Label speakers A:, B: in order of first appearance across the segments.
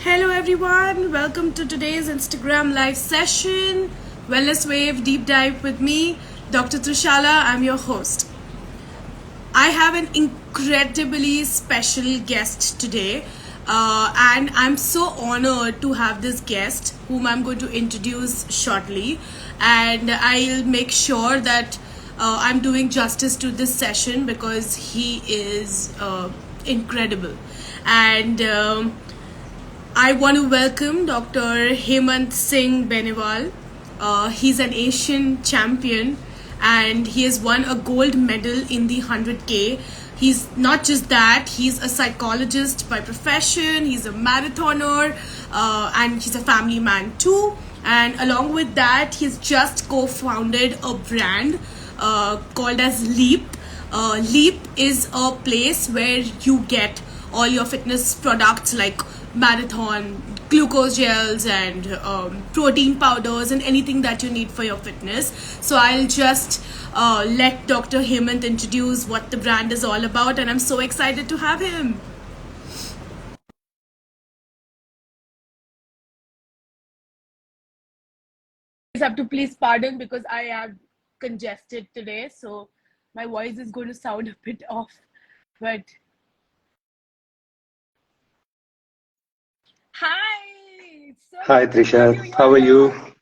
A: Hello everyone, welcome to today's Instagram live session, Wellness Wave Deep Dive with me, Dr. Trishala. I'm your host. I have an incredibly special guest today, and I'm so honored to have this guest, whom I'm going to introduce shortly. And I'll make sure that I'm doing justice to this session because he is incredible. And I want to welcome Dr. Hemant Singh Benewal. He's an Asian champion and he has won a gold medal in the 100K. He's not just that, he's a psychologist by profession, he's a marathoner, and he's a family man too. And along with that, he's just co-founded a brand called as Leap. Leap is a place where you get all your fitness products like marathon glucose gels and protein powders and anything that you need for your fitness. So I'll just let Dr. Hemant introduce what the brand is all about, and I'm so excited to have him. I have to please pardon because I am congested today, so my voice is going to sound a bit off. But hi, it's so
B: Hi
A: good to have you
B: Trisha, how
A: here,
B: are you?
A: Hemant.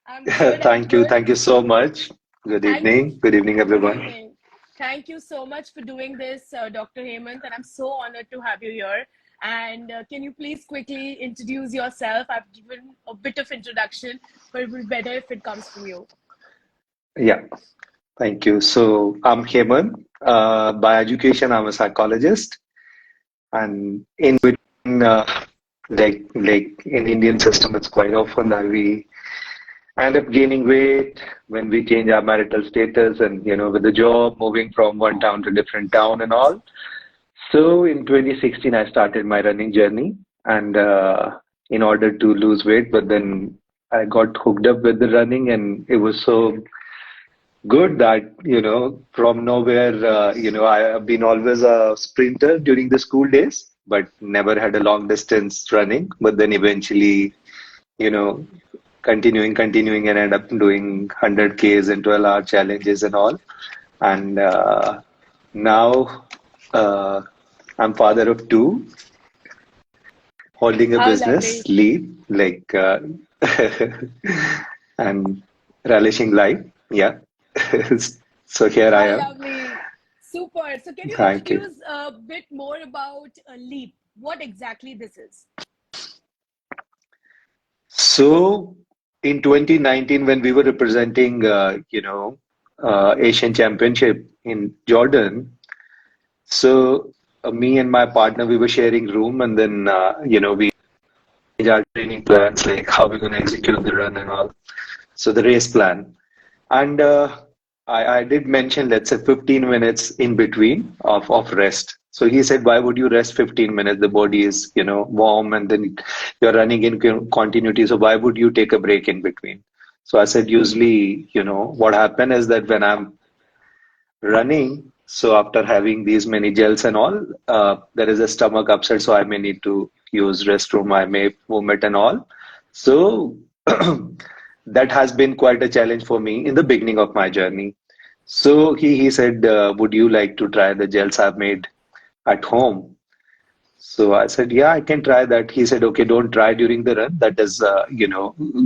A: I'm good. I'm
B: Thank you,
A: good.
B: thank you so much.
A: Thank you.
B: Good evening
A: Good
B: everyone.
A: evening. Thank you so much for doing this, Dr. Hemant, and I'm so honored to have you here. And can you please quickly introduce yourself? I've given a bit of introduction, but it would be better if it comes from you.
B: Yeah, thank you. So I'm Hemant. By education, I'm a psychologist, and in between, like in Indian system, it's quite often that we end up gaining weight when we change our marital status, and with the job, moving from one town to different town and all. So in 2016, I started my running journey, and in order to lose weight, but then I got hooked up with the running, and it was so good that from nowhere, I have been always a sprinter during the school days, but never had a long distance running. But then eventually, you know, continuing, and end up doing 100 Ks and 12-hour challenges and all. And now I'm father of two, holding a
A: How
B: business
A: lovely.
B: lead, and relishing life. Yeah. So here I
A: How
B: am.
A: lovely. Super. So can you
B: Thank you.
A: introduce a bit more about Leap? What exactly this is?
B: So in 2019, when we were representing, Asian Championship in Jordan, so me and my partner, we were sharing room, and then, we changed our training plans, like how we're going to execute the run and all. So the race plan. And I did mention, let's say, 15 minutes in between of rest. So he said, why would you rest 15 minutes? The body is, warm, and then you're running in continuity. So why would you take a break in between? So I said, usually, what happen is that when I'm running, so after having these many gels and all, there is a stomach upset. So I may need to use restroom. I may vomit and all. So that has been quite a challenge for me in the beginning of my journey. So he said, would you like to try the gels I've made at home? So I said, yeah, I can try that. He said, okay, don't try during the run. That is,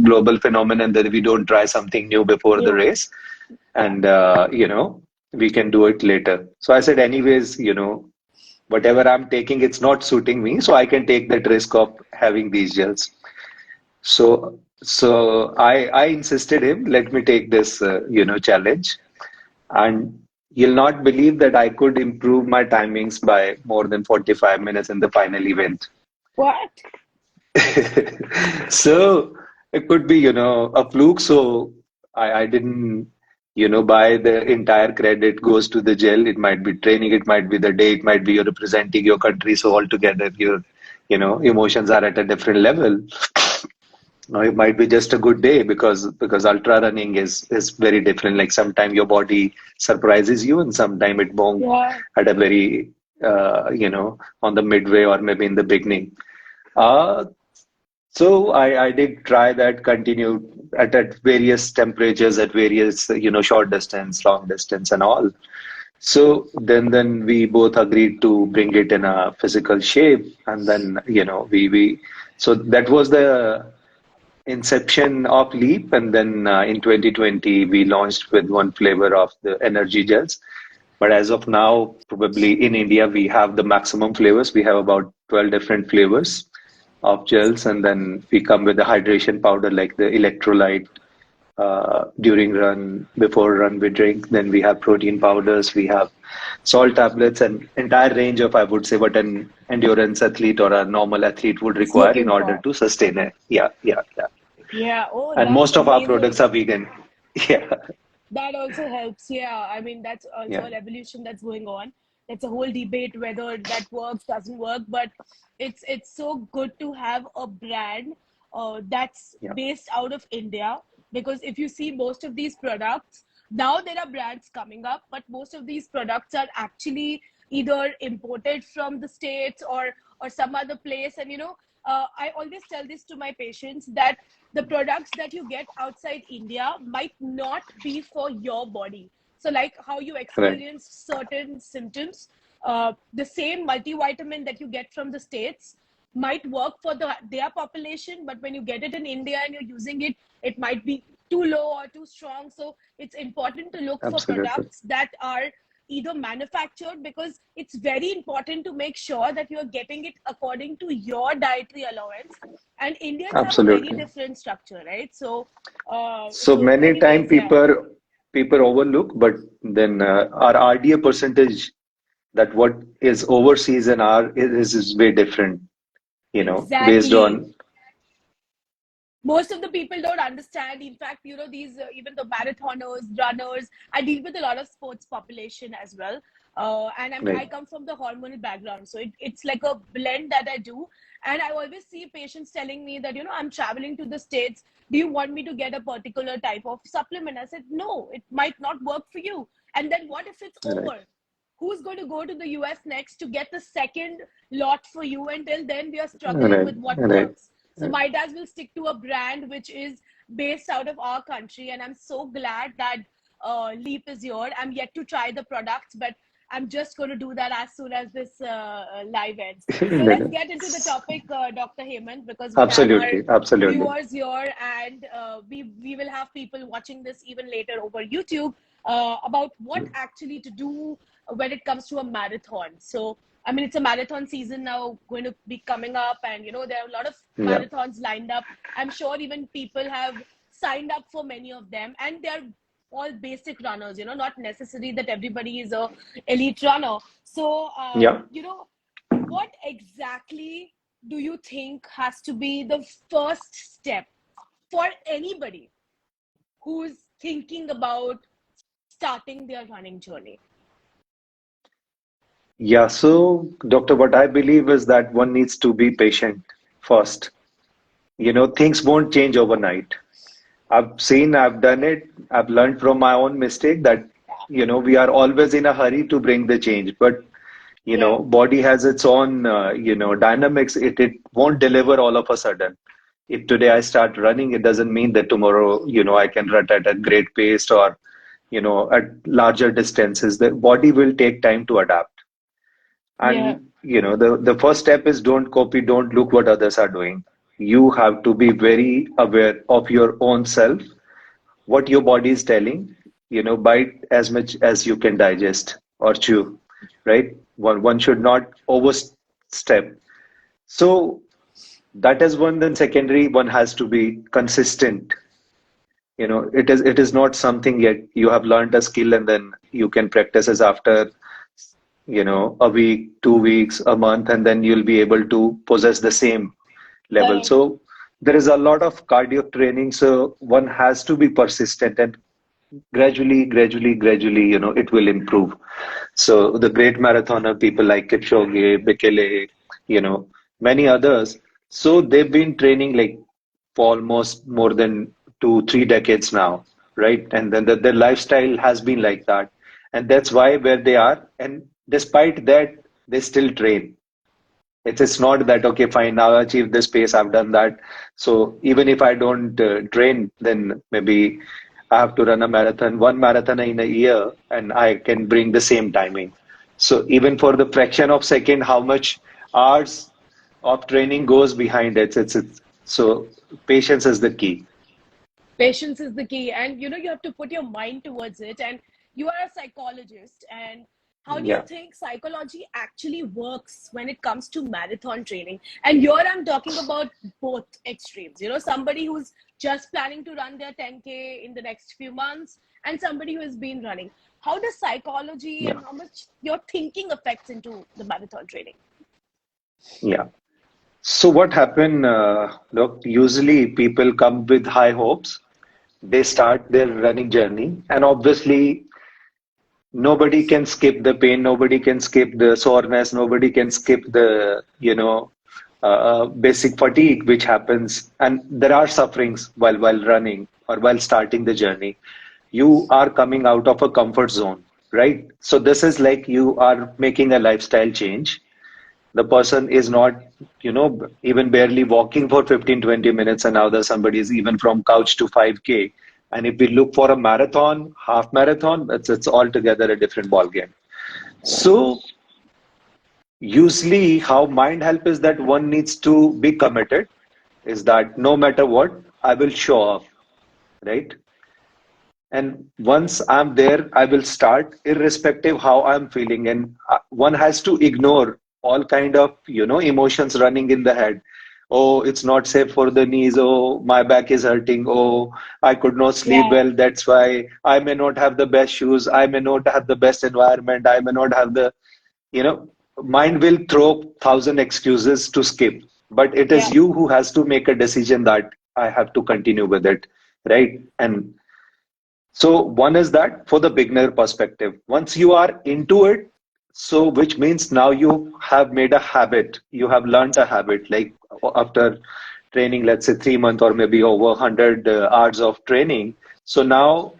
B: global phenomenon that we don't try something new before the
A: New.
B: race,
A: Yeah.
B: and we can do it later. So I said, anyways, whatever I'm taking, it's not suiting me, so I can take that risk of having these gels. So I insisted him, let me take this, challenge. And you'll not believe that I could improve my timings by more than 45 minutes in the final event.
A: What?
B: So it could be, a fluke. So I didn't, buy the entire credit goes to the gel. It might be training, it might be the day, it might be you're representing your country. So altogether, your, emotions are at a different level. No, it might be just a good day because ultra running is very different. Like sometimes your body surprises you, and sometimes it won't
A: Yeah.
B: at a very on the midway or maybe in the beginning. Uh, So I did try that, continued at various temperatures, at various, short distance, long distance, and all. So then we both agreed to bring it in a physical shape, and then we so that was the inception of Leap, and then in 2020 we launched with one flavor of the energy gels. But as of now, probably in India we have the maximum flavors. We have about 12 different flavors of gels, and then we come with the hydration powder like the electrolyte during run, before run we drink. Then we have protein powders, we have salt tablets, and entire range of, I would say, what an endurance athlete or a normal athlete would
C: It's
B: require in
C: looking
B: order
C: for.
B: to sustain it. Yeah, yeah, yeah.
C: Yeah. Oh,
B: And
C: that's
B: most of our
C: amazing.
B: products are vegan. Yeah,
C: That also helps. Yeah. I mean, that's also
B: yeah,
C: a revolution that's going on. It's a whole debate whether that works, doesn't work, but it's so good to have a brand that's
B: yeah.
C: based out of India. Because if you see most of these products, now there are brands coming up, but most of these products are actually either imported from the States or some other place. And I always tell this to my patients that the products that you get outside India might not be for your body. So, like how you
B: Right.
C: experience certain symptoms, the same multivitamin that you get from the States might work for their population, but when you get it in India and you're using it, it might be too low or too strong. So it's important to look for
B: Absolutely.
C: products that are either manufactured, because it's very important to make sure that you're getting it according to your dietary allowance. And Indians have a very
B: Absolutely.
C: different structure, right? So
B: So many time
C: anyways, yeah.
B: people overlook, but then our RDA percentage, that what is overseas and our is way different, based
C: Exactly.
B: on
C: Most of the people don't understand. In fact, these even the marathoners, runners, I deal with a lot of sports population as well. And I
B: right,
C: come from the hormonal background, so it's like a blend that I do. And I always see patients telling me that, I'm traveling to the States, do you want me to get a particular type of supplement? I said, no, it might not work for you. And then what if it's
B: right,
C: over? Who's going to go to the US next to get the second lot for you? Until then, we are struggling
B: right,
C: with what
B: right.
C: works. So my dad will stick to a brand which is based out of our country, and I'm so glad that Leap is here. I'm yet to try the products, but I'm just going to do that as soon as this live ends. So let's get into the topic, Dr. Hemant, because we have our
B: Absolutely, absolutely.
C: viewers here, and we will have people watching this even later over YouTube about what actually to do when it comes to a marathon. So I mean, it's a marathon season now going to be coming up, and there are a lot of
B: Yeah,
C: marathons lined up. I'm sure even people have signed up for many of them, and they're all basic runners. Not necessary that everybody is a elite runner. So,
B: yeah.
C: what exactly do you think has to be the first step for anybody who's thinking about starting their running journey?
B: Yeah, so doctor, what I believe is that one needs to be patient first. Things won't change overnight. I've done it, I've learned from my own mistake that, we are always in a hurry to bring the change, but,
C: Yeah,
B: body has its own, dynamics. It won't deliver all of a sudden. If today I start running, it doesn't mean that tomorrow, I can run at a great pace or, at larger distances. The body will take time to adapt.
C: yeah,
B: And the first step is don't copy, don't look what others are doing. You have to be very aware of your own self, what your body is telling. Bite as much as you can digest or chew, right? One should not overstep. So that is one. Then secondary, one has to be consistent. It is not something yet you have learned a skill and then you can practice as after a week, 2 weeks, a month, and then you'll be able to possess the same level.
C: correct.
B: So there is a lot of cardio training. So one has to be persistent and gradually, it will improve. So the great marathoner, people like Kipchoge, Bekele, many others. So they've been training like for almost more than 2, 3 decades now, right? And then their lifestyle has been like that. And that's why where they are. And despite that, they still train. It's not that, okay, fine, now I achieved this pace, I've done that. So even if I don't train, then maybe I have to run a marathon, one marathon in a year, and I can bring the same timing. So even for the fraction of second, how much hours of training goes behind it. It's so patience is the key.
C: Patience is the key, and you have to put your mind towards it. And you are a psychologist, and how do you
B: Yeah.
C: think psychology actually works when it comes to marathon training? And here I'm talking about both extremes, somebody who's just planning to run their 10K in the next few months, and somebody who has been running. How does psychology
B: Yeah.
C: and how much your thinking affects into the marathon training?
B: Yeah. So what happened, look, usually people come with high hopes. They start their running journey, and obviously nobody can skip the pain, nobody can skip the soreness, nobody can skip the, basic fatigue which happens. And there are sufferings while running or while starting the journey. You are coming out of a comfort zone, right? So this is like you are making a lifestyle change. The person is not, even barely walking for 15-20 minutes, and now there's somebody is even from couch to 5K. And if we look for a marathon, half marathon, it's altogether a different ball game. So usually how mind help is that one needs to be committed, is that no matter what, I will show up, right? And once I'm there, I will start irrespective how I'm feeling. And one has to ignore all kind of, emotions running in the head. Oh, it's not safe for the knees. Oh, my back is hurting. Oh, I could not sleep
C: Yeah,
B: well. That's why I may not have the best shoes. I may not have the best environment. I may not have the, you know, mind will throw thousand excuses to skip. But it is
C: yeah,
B: you who has to make a decision that I have to continue with it, right? And so one is that for the beginner perspective. Once you are into it, so which means now you have made a habit, you have learned a habit, like after training, let's say 3 months or maybe over 100 hours of training. So now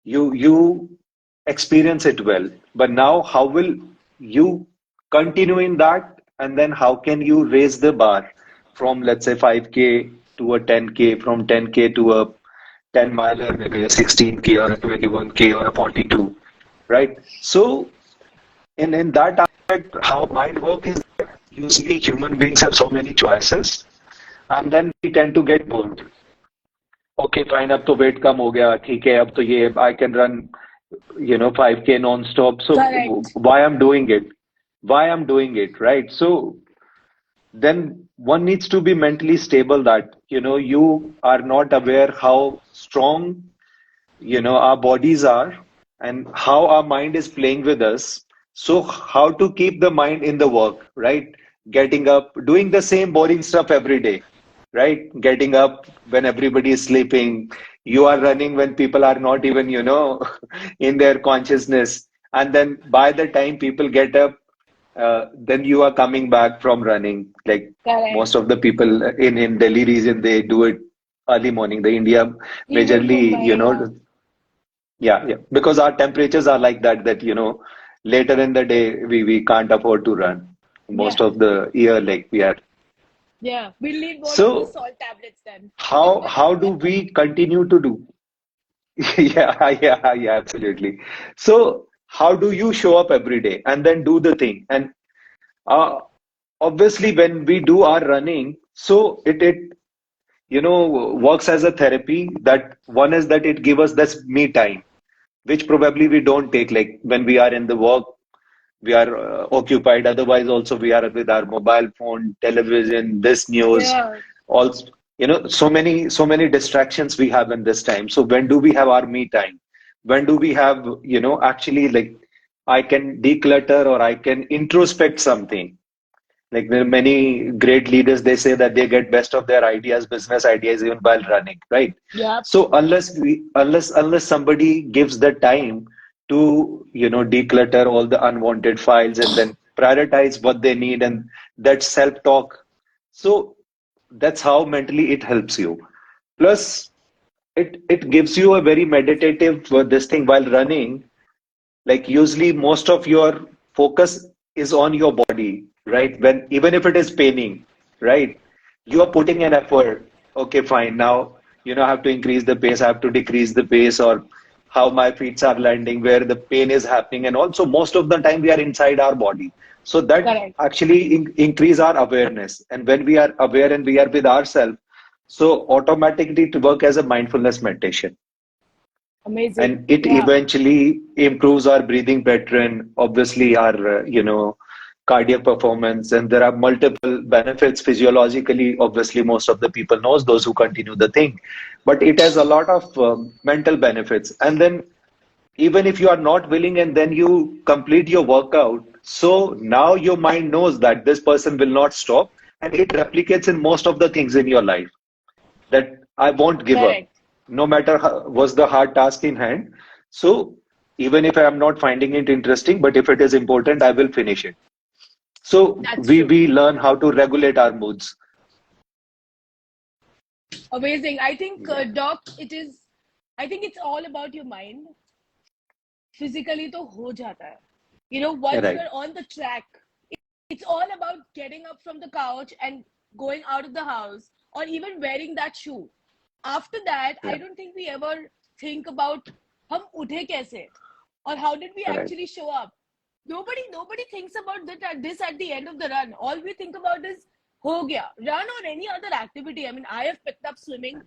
B: you experience it well. But now how will you continue in that? And then how can you raise the bar from, let's say, 5K to a 10K, from 10K to a 10 miler, maybe a 16K or a 21K or a 42, right? So in that aspect, how mind work is that usually human beings have so many choices, and then we tend to get bored. Okay, fine, अब तो weight कम हो गया, ठीक है, अब तो ये I can run, 5K non-stop. So
C: correct.
B: why I'm doing it? Why I'm doing it, right? So then one needs to be mentally stable that, you are not aware how strong, our bodies are, and how our mind is playing with us. So how to keep the mind in the work, right? Getting up, doing the same boring stuff every day, right? Getting up when everybody is sleeping. You are running when people are not even, in their consciousness. And then by the time people get up, then you are coming back from running. Like most
C: Correct.
B: of the people in Delhi region, they do it early morning. The India
C: Even
B: majorly,
C: Mumbai, yeah.
B: yeah, yeah, because our temperatures are like that, later in the day we can't afford to run.
C: Yeah,
B: Most of the year, like we are.
C: yeah. We'll need more of the
B: So
C: salt tablets then.
B: how do we continue to do? Yeah, yeah, yeah, absolutely. So how do you show up every day and then do the thing? And uh, obviously when we do our running, so it works as a therapy. That one is that it gives us this me time, which probably we don't take, like when we are in the work, we are occupied. Otherwise also we are with our mobile phone, television, this news,
C: Yeah,
B: also, so many distractions we have in this time. So when do we have our me time? When do we have, actually, like, I can declutter or I can introspect something. Like there are many great leaders, they say that they get best of their ideas, business ideas, even while running, right?
C: yeah.
B: So unless somebody gives the time to, declutter all the unwanted files and then prioritize what they need, and that self-talk. So that's how mentally it helps you. Plus, it gives you a very meditative this thing while running. Like usually most of your focus is on your body, right? When even if it is paining, right? You are putting an effort. Okay, fine. Now, I have to increase the pace, I have to decrease the pace, or how my feet are landing, where the pain is happening. And also, most of the time, we are inside our body. So that
C: Correct.
B: actually increase our awareness. And when we are aware and we are with ourselves, so automatically it work as a mindfulness meditation.
C: Amazing.
B: And it
C: Yeah.
B: eventually improves our breathing pattern, obviously our, cardiac performance, and there are multiple benefits physiologically. Obviously, most of the people knows those who continue the thing, but it has a lot of mental benefits. And then even if you are not willing and then you complete your workout, so now your mind knows that this person will not stop, and it replicates in most of the things in your life, that I won't give up,
C: Correct.
B: no matter how, what's the hard task in hand. So even if I am not finding it interesting, but if it is important, I will finish it. So
C: That's
B: we
C: true.
B: we learn how to regulate our moods.
C: Amazing. I think,
B: Yeah,
C: Doc, I think it's all about your mind. Physically, to ho jata hai. Once
B: right,
C: you're on the track, it's all about getting up from the couch and going out of the house, or even wearing that shoe. After that, I
B: yeah,
C: don't think we ever think about hum uthe kaise, or how did we
B: right,
C: actually show up. Nobody thinks about this at the end of the run. All we think about is ho gaya run or any other activity. I mean, I have picked up swimming.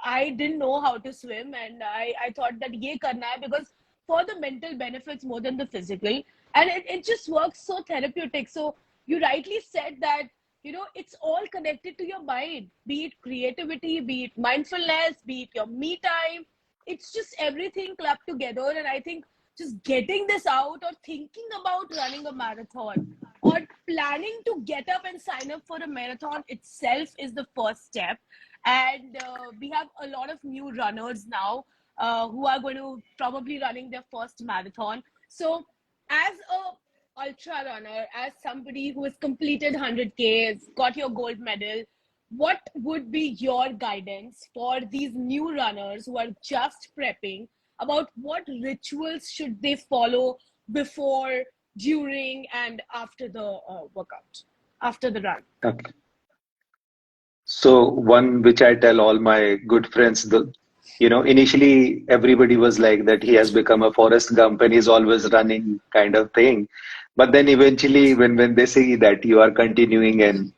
C: I didn't know how to swim, and I thought that ye karna hai, because for the mental benefits more than the physical, and it just works so therapeutic. So you rightly said that, it's all connected to your mind, be it creativity, be it mindfulness, be it your me time. It's just everything clubbed together. And I think just getting this out, or thinking about running a marathon, or planning to get up and sign up for a marathon itself is the first step. And we have a lot of new runners now, who are going to probably running their first marathon. So as a ultra runner, as somebody who has completed 100Ks, got your gold medal, what would be your guidance for these new runners who are just prepping, about what rituals should they follow before, during, and after the workout, after the run?
B: okay. So one which I tell all my good friends, initially everybody was like that he has become a Forrest Gump and he's always running kind of thing. But then eventually when they see that you are continuing, and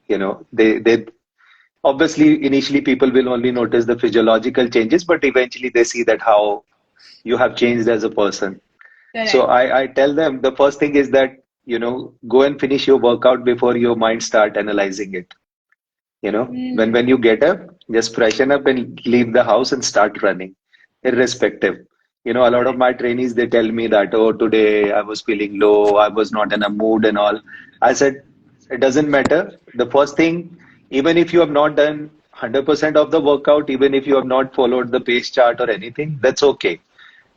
B: they obviously initially people will only notice the physiological changes, but eventually they see that how you have changed as a person. So
C: Correct.
B: I tell them the first thing is that, go and finish your workout before your mind start analyzing it. When you get up, just freshen up and leave the house and start running, irrespective. A lot of
C: Correct.
B: my trainees, they tell me that, oh, today I was feeling low, I was not in a mood and all. I said, it doesn't matter. The first thing, even if you have not done 100% of the workout, even if you have not followed the pace chart or anything, that's okay.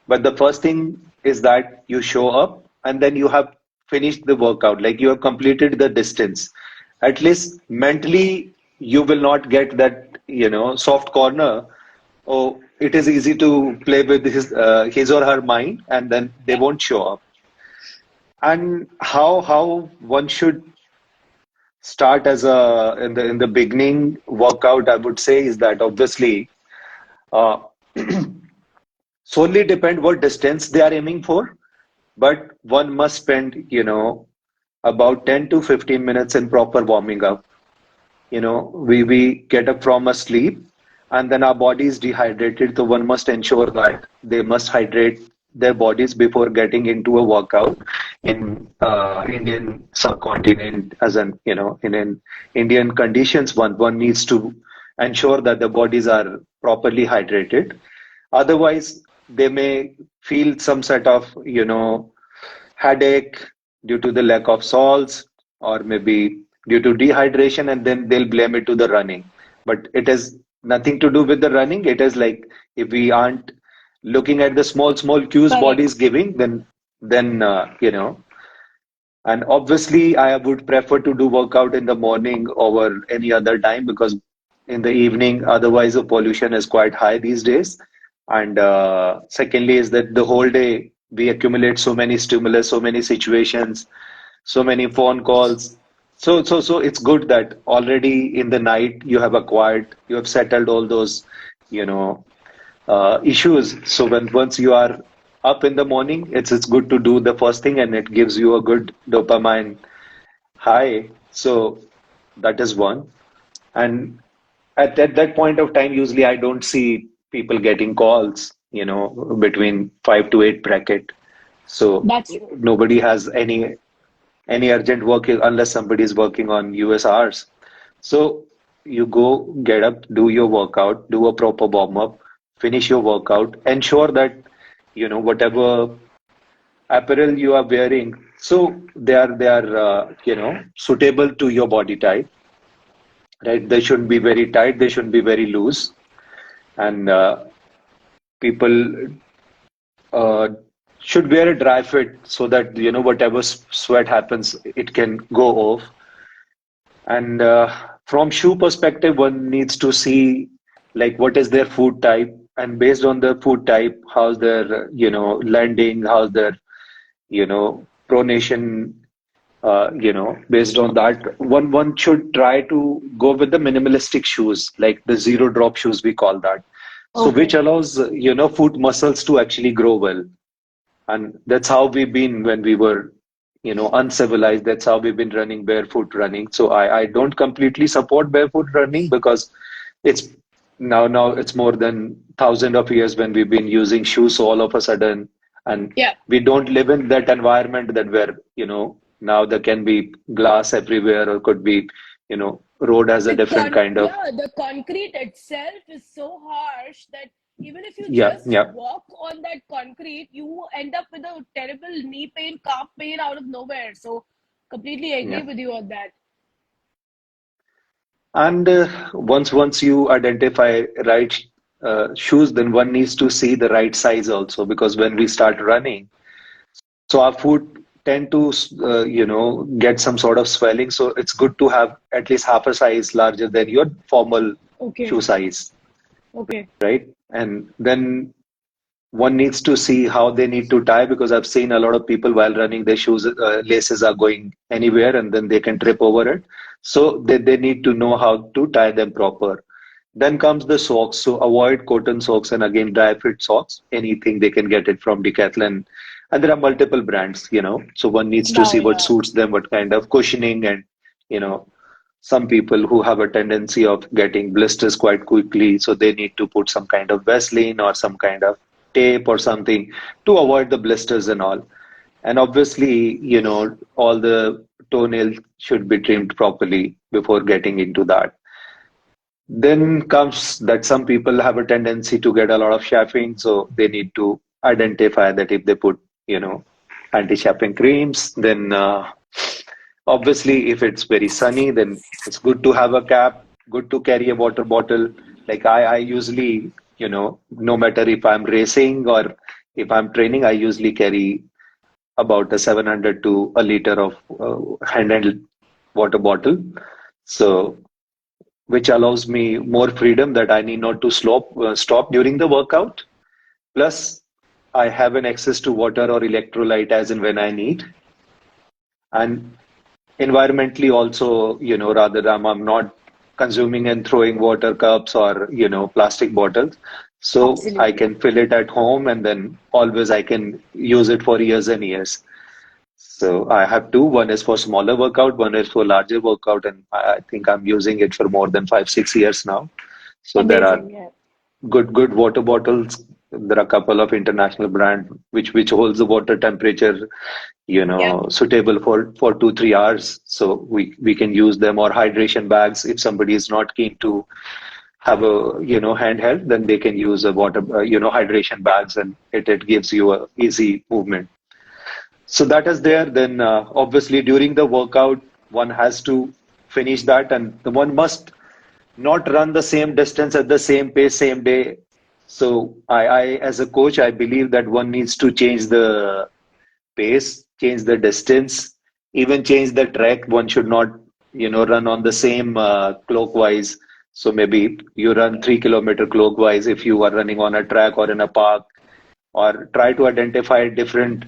B: But the first thing is that you show up and then you have finished the workout, like you have completed the distance. At least mentally, you will not get that, soft corner. Oh, it is easy to play with his or her mind, and then they
C: Yeah.
B: won't show up. And how one should start as a in the beginning workout, I would say, is that obviously uh, solely depend what distance they are aiming for. But one must spend, about 10 to 15 minutes in proper warming up. We get up from a sleep and then our body is dehydrated. So one must ensure that they must hydrate their bodies before getting into a workout in Indian subcontinent, as an, in Indian conditions, one needs to ensure that the bodies are properly hydrated. Otherwise, they may feel some sort of, headache due to the lack of salts, or maybe due to dehydration, and then they'll blame it to the running. But it has nothing to do with the running. It is like, if we aren't looking at the small cues body
C: Correct.
B: is giving, then and obviously I would prefer to do workout in the morning over any other time, because in the evening, otherwise the pollution is quite high these days. And secondly is that the whole day we accumulate so many stimulus, so many situations, so many phone calls. So it's good that already in the night you have settled all those, you know, issues. So when once you are up in the morning, it's good to do the first thing, and it gives you a good dopamine high. So that is one. And at that point of time, usually I don't see people getting calls, between 5 to 8 bracket. So
C: That's true.
B: nobody has any urgent work unless somebody is working on US hours. So you go get up, do your workout, do a proper warm up, finish your workout, ensure that whatever apparel you are wearing, so they are suitable to your body type, right? They shouldn't be very tight, they shouldn't be very loose, and people uh, should wear a dry fit so that whatever sweat happens, it can go off. And from shoe perspective, one needs to see like what is their foot type, and based on the foot type, how's their landing, how's their pronation. Based on that, one should try to go with the minimalistic shoes, like the zero drop shoes we call that. So which
C: Okay.
B: allows foot muscles to actually grow well. And that's how we've been when we were, uncivilized. That's how we've been running barefoot running. So I don't completely support barefoot running because it's now it's more than thousand of years when we've been using shoes. So all of a sudden, and
C: Yeah.
B: we don't live in that environment that where, now there can be glass everywhere or could be, road has a different kind of,
C: Yeah, the concrete itself is so harsh that even if you
B: yeah,
C: just
B: yeah,
C: walk on that concrete, you end up with a terrible knee pain, calf pain out of nowhere. So completely agree
B: yeah.
C: with you on that.
B: And once you identify right shoes, then one needs to see the right size also, because when we start running, so our foot tend to get some sort of swelling. So it's good to have at least half a size larger than your formal shoe
C: Okay.
B: size,
C: Okay.
B: right? And then one needs to see how they need to tie, because I've seen a lot of people while running, their shoes laces are going anywhere and then they can trip over it. So they need to know how to tie them proper. Then comes the socks. So avoid cotton socks and again dry fit socks. Anything they can get it from Decathlon. And there are multiple brands, So one needs to
C: Now,
B: see what
C: yeah.
B: suits them, what kind of cushioning, and you know some people who have a tendency of getting blisters quite quickly, so they need to put some kind of Vaseline or some kind of tape or something to avoid the blisters and all. And obviously, all the toenails should be trimmed properly before getting into that. Then comes that some people have a tendency to get a lot of chafing, so they need to identify that if they put, anti-chafing creams, then obviously if it's very sunny, then it's good to have a cap, good to carry a water bottle. Like I usually, no matter if I'm racing or if I'm training, I usually carry about a 700 to a liter of handheld water bottle. So which allows me more freedom that I need not to stop during the workout. Plus, I have an access to water or electrolyte as and when I need. And environmentally also, rather than I'm not consuming and throwing water cups or, plastic bottles. So I
C: Absolutely.
B: can fill it at home and then always I can use it for years and years. So I have two. One is for smaller workout, one is for larger workout, and I think I'm using it for more than 5, 6 years now. So there are
C: Amazing. Yeah.
B: good water bottles. There are a couple of international brand which holds the water temperature,
C: Yep.
B: suitable for 2, 3 hours. So we can use them, or hydration bags. If somebody is not keen to have a handheld, then they can use a water hydration bags, and it gives you a easy movement. So that is there. Then obviously during the workout, one has to finish that, and the one must not run the same distance at the same pace, same day. So as a coach, I believe that one needs to change the pace, change the distance, even change the track. One should not, run on the same clockwise. So maybe you run 3 kilometer clockwise if you are running on a track or in a park, or try to identify different,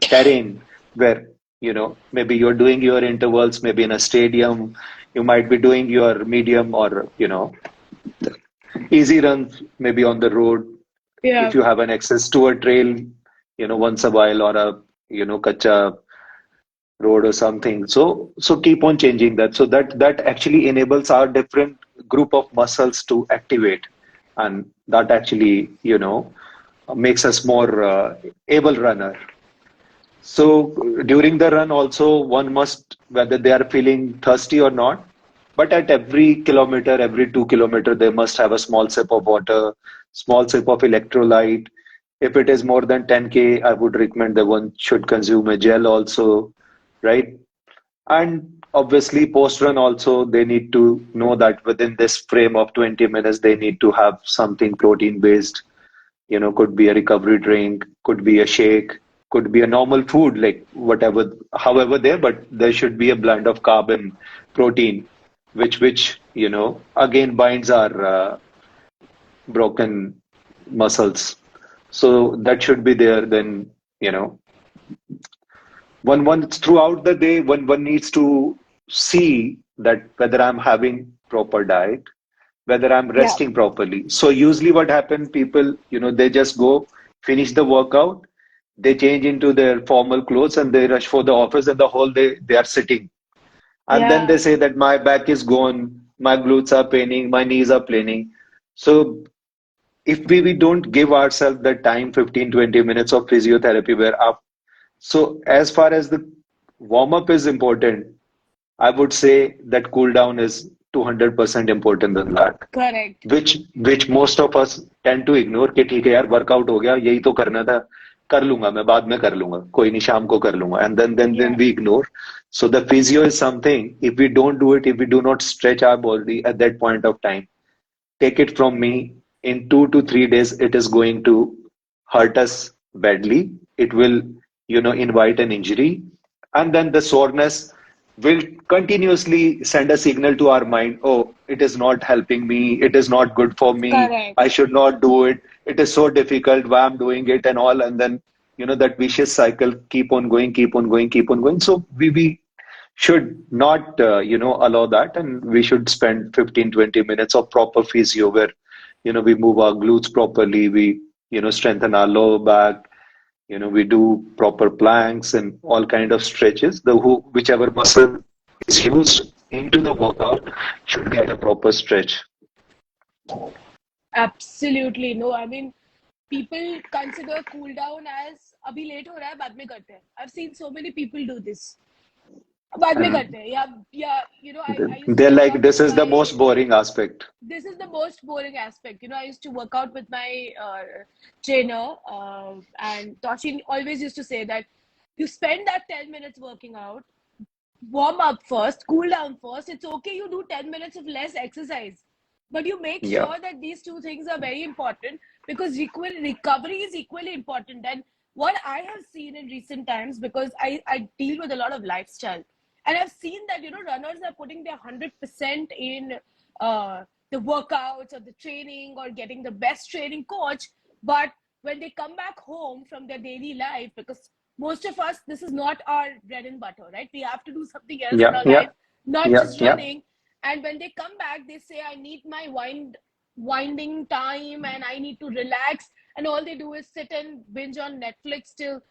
B: terrain where maybe you're doing your intervals, maybe in a stadium, you might be doing your medium or, easy runs, maybe on the road. If
C: Yeah.
B: you have an access to a trail, once a while or a, kacha road or something. So keep on changing that. So that actually enables our different group of muscles to activate, and that actually, makes us more able runner. So during the run also one must, whether they are feeling thirsty or not, but at every kilometer, every 2 kilometer, they must have a small sip of water, small sip of electrolyte. If it is more than 10K, I would recommend that one should consume a gel also, right? And obviously, post run also, they need to know that within this frame of 20 minutes, they need to have something protein based, could be a recovery drink, could be a shake, could be a normal food, like whatever, however there, but there should be a blend of carb and protein, which, again binds our broken muscles. So that should be there. Then, one throughout the day, one needs to see that whether I'm having proper diet, whether I'm
C: Yeah.
B: resting properly. So usually what happens, people, they just go finish the workout, they change into their formal clothes and they rush for the office, and the whole day they are sitting. And then they
C: Yeah.
B: say that my back is gone, my glutes are paining, my knees are paining. So if we don't give ourselves the time, 15, 20 minutes of physiotherapy where up. So as far as the warm up is important, I would say that cool down is 200% important than that,
C: Correct.
B: which most of us tend to ignore कि ठीक है यार workout हो गया यही तो करना था कर लूंगा मैं बाद में कर लूंगा कोई नहीं शाम को कर लूंगा and then
C: Yeah.
B: we ignore. So the physio is something, if we don't do it, if we do not stretch our body at that point of time, take it from me, in 2 to 3 days it is going to hurt us badly. It will, invite an injury, and then the soreness will continuously send a signal to our mind, oh, it is not helping me, it is not good for me,
C: Correct.
B: I should not do it, it is so difficult, why I'm doing it and all. And then, that vicious cycle keep on going, keep on going, keep on going. So we should not allow that, and we should spend 15-20 minutes of proper physio where, we move our glutes properly, we, strengthen our lower back, we do proper planks and all kind of stretches. Whichever muscle is used into the workout should get a proper stretch.
C: Absolutely. No, I mean, people consider cool down as अभी late हो रहा है बाद में करते हैं. I've seen so many people do this. बाद में
B: And
C: करते हैं. Yeah, yeah. I used to
B: they're
C: work
B: like,
C: out
B: this
C: with
B: is the
C: my.
B: most boring aspect.
C: This is the most boring aspect. I used to work out with my trainer, and Toshin always used to say that you spend that 10 minutes working out, warm up first, cool down first. It's okay, you do 10 minutes of less exercise, but you make
B: Yeah.
C: sure that these two things are very important because recovery is equally important. And what I have seen in recent times, because I deal with a lot of lifestyle, and I've seen that runners are putting their 100% in uh, the workouts or the training or getting the best training coach, but when they come back home from their daily life, because most of us, this is not our bread and butter, right? We have to do something else in
B: Yeah.
C: our
B: Yeah.
C: life, not
B: Yeah.
C: just
B: Yeah.
C: running. And when they come back, they say, I need my winding time and I need to relax. And all they do is sit and binge on Netflix till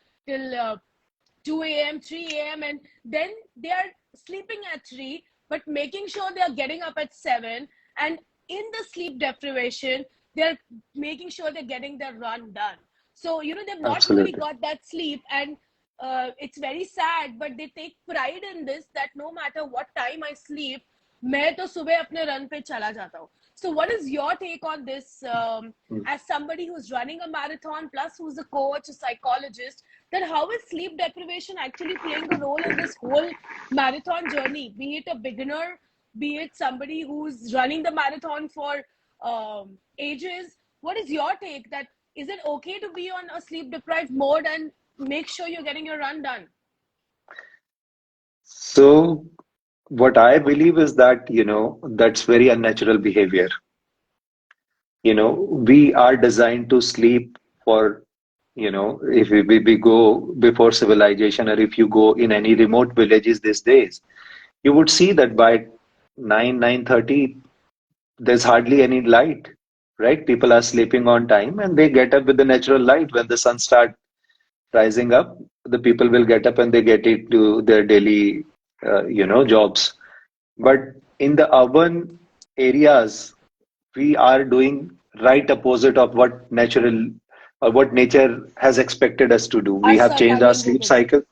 C: 2 a.m., 3 a.m., and then they are sleeping at 3, but making sure they are getting up at 7. And in the sleep deprivation, they're making sure they're getting their run done. So, they've not really
B: Absolutely.
C: got that sleep. And it's very sad, but they take pride in this that no matter what time I sleep, मैं तो सुबह अपने run पे चला जाता हूँ. So what is your take on this, as somebody who's running a marathon plus who's a coach, a psychologist, that how is sleep deprivation actually playing a role in this whole marathon journey, be it a beginner, be it somebody who's running the marathon for ages? What is your take, that is it okay to be on a sleep deprived mode and make sure you're getting your run done?
B: So what I believe is that, that's very unnatural behavior. We are designed to sleep for if we go before civilization, or if you go in any remote villages these days, you would see that by 9:30 there's hardly any light, right? People are sleeping on time and they get up with the natural light. When the sun starts rising up, the people will get up and they get into their daily, jobs. But in the urban areas, we are doing right opposite of what natural or what nature has expected us to do. We
C: Us
B: have
C: are
B: changed our
C: running
B: sleep
C: women.
B: cycle,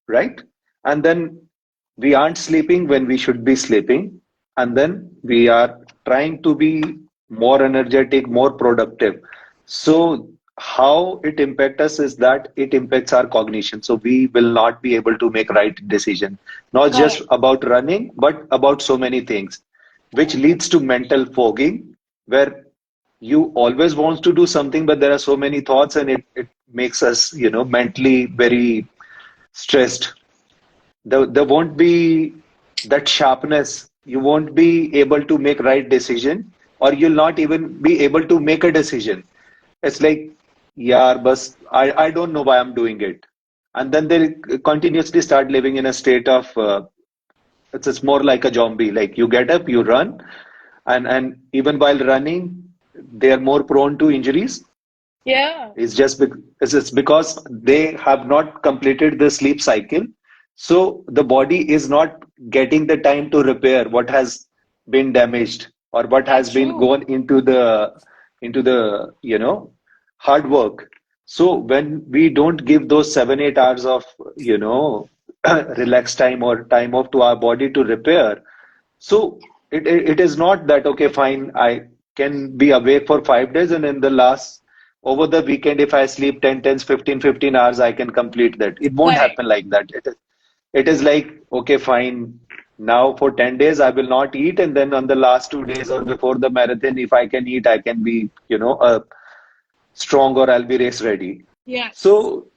B: right? And then we aren't sleeping when we should be sleeping. And then we are trying to be more energetic, more productive. So, how it impacts us is that it impacts our cognition. So, we will not be able to make right decision, not just
C: Correct.
B: about running, but about so many things, which leads to mental fogging, where you always want to do something, but there are so many thoughts, and it makes us, mentally very stressed. There won't be that sharpness. You won't be able to make right decision, or you'll not even be able to make a decision. It's like, yeah, bus, I don't know why I'm doing it. And then they continuously start living in a state of, it's more like a zombie. Like you get up, you run, and even while running, they are more prone to injuries.
C: Yeah.
B: It's because they have not completed the sleep cycle. So the body is not getting the time to repair what has been damaged or what
C: Yeah,
B: has been
C: true.
B: gone into the hard work. So when we don't give those 7-8 hours of relax time or time off to our body to repair, so it is not that, okay, fine, I can be awake for 5 days, and in the last over the weekend, if I sleep 10, 10, 15 hours, I can complete that. It won't
C: Correct.
B: happen like that. It is like, okay, fine. Now for 10 days, I will not eat. And then on the last 2 days or before the marathon, if I can eat, I can be, strong, or I'll be race ready.
C: Yes.
B: So,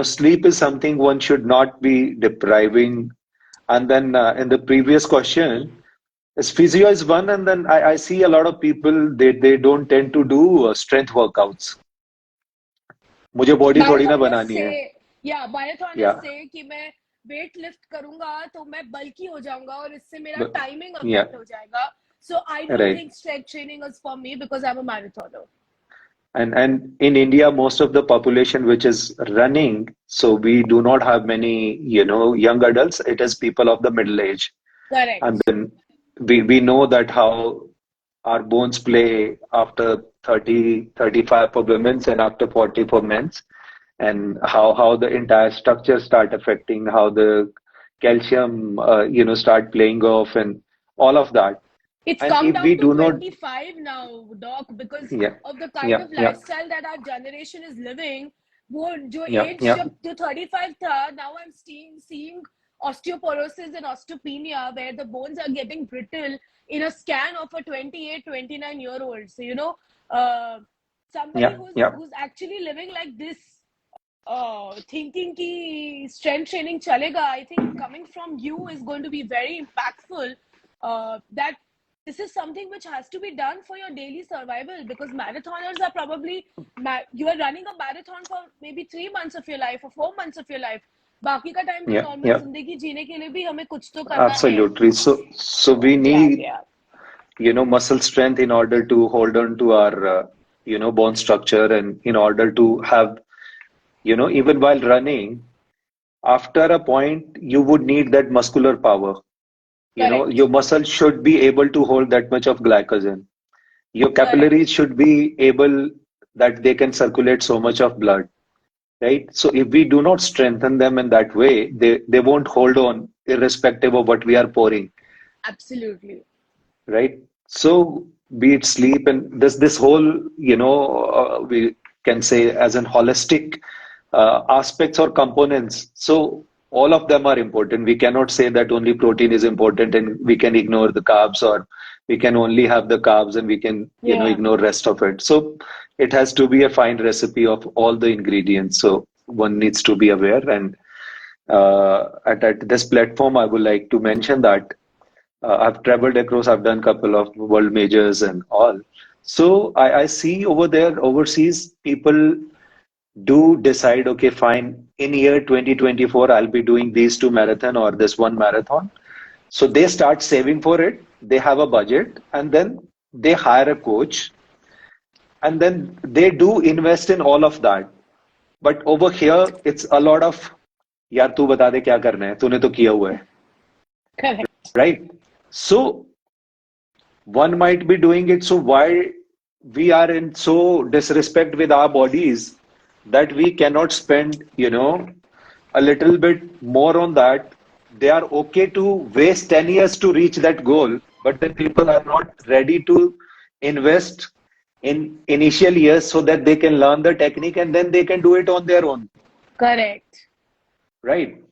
B: sleep is something one should not be depriving. And then in the previous question, as physio is one, and then I see a lot of people, they don't tend to do strength workouts. मुझे body थोड़ी ना
C: मैराथोनियर्स
B: बनानी
C: से
B: है.
C: या मैराथोनियर्स
B: Yeah,
C: से कि मैं वेट लिफ्ट करूंगा तो मैं बल्की हो जाऊंगा और इससे मेरा
B: but
C: टाइमिंग
B: yeah,
C: अफेक्ट हो जाएगा so I don't
B: right.
C: Think strength training is for me because I am a marathoner
B: And in India, most of the population which is running, so we do not have many, young adults. It is people of the middle age. And
C: correct
B: then we know that how our bones play after 30, 35 for women's and after 40 for men's, and how the entire structure start affecting, how the calcium, start playing off, and all of that.
C: It's
B: And
C: come
B: if we
C: down to
B: do not,
C: 25 now, Doc, because
B: yeah,
C: of the kind
B: yeah,
C: of
B: yeah,
C: lifestyle that our generation is living. वो जो
B: yeah,
C: age
B: yeah,
C: जब जो 35 था, now I'm seeing osteoporosis and osteopenia where the bones are getting brittle in a scan of a 28, 29-year-old. So, somebody
B: yeah, yeah.
C: who's actually living like this, thinking ki strength training chalega, I think coming from you is going to be very impactful. That this is something which has to be done for your daily survival because marathoners are probably you are running a marathon for maybe 3 months of your life or 4 months of your life. बाकी का time तो
B: Yeah,
C: normal
B: yeah,
C: जिंदगी जीने के लिए भी हमें कुछ तो करना है.
B: absolutely. So
C: So
B: we
C: I'm glad,
B: need,
C: yeah.
B: muscle strength in order to hold on to our, bone structure, and in order to have, even while running, after a point, you would need that muscular power.
C: Correct.
B: Your muscle should be able to hold that much of glycogen. Your
C: Correct.
B: capillaries should be able that they can circulate so much of blood, right? So if we do not strengthen them in that way, they won't hold on irrespective of what we are pouring,
C: Absolutely.
B: right? So be it sleep and this whole, we can say as an holistic aspects or components. So all of them are important. We cannot say that only protein is important and we can ignore the carbs, or we can only have the carbs and we can,
C: Yeah.
B: ignore rest of it. So it has to be a fine recipe of all the ingredients. So one needs to be aware. And at this platform, I would like to mention that I've traveled across, I've done a couple of world majors and all. So I see over there, overseas, people do decide, okay, fine, in year 2024, I'll be doing these two marathon or this one marathon. So they start saving for it. They have a budget and then they hire a coach and then they do invest in all of that. But over here, it's a lot of, यार तू बता दे क्या करना है तूने तो किया हुआ है,
C: Correct.
B: right? So one might be doing it. So why we are in so disrespect with our bodies that we cannot spend, a little bit more on that. They are okay to waste 10 years to reach that goal, but then people are not ready to invest in initial years so that they can learn the technique and then they can do it on their own,
C: Correct.
B: right?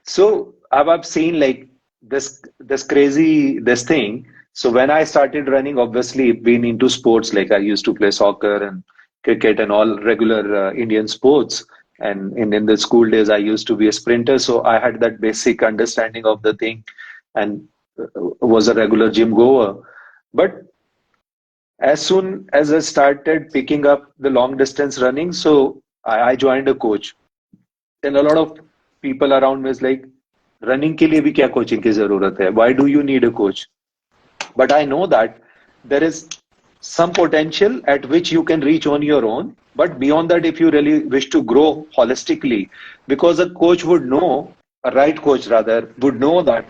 B: So I've seen like this crazy this thing. So when I started running, obviously been into sports, like I used to play soccer and cricket and all regular Indian sports. And in the school days, I used to be a sprinter, so I had that basic understanding of the thing, and was a regular gym goer. But as soon as I started picking up the long distance running, so I joined a coach. And a lot of people around me is like, running के लिए भी क्या coaching की जरूरत है? Why do you need a coach? But I know that there is some potential at which you can reach on your own. But beyond that, if you really wish to grow holistically, because a coach would know, a right coach rather, would know that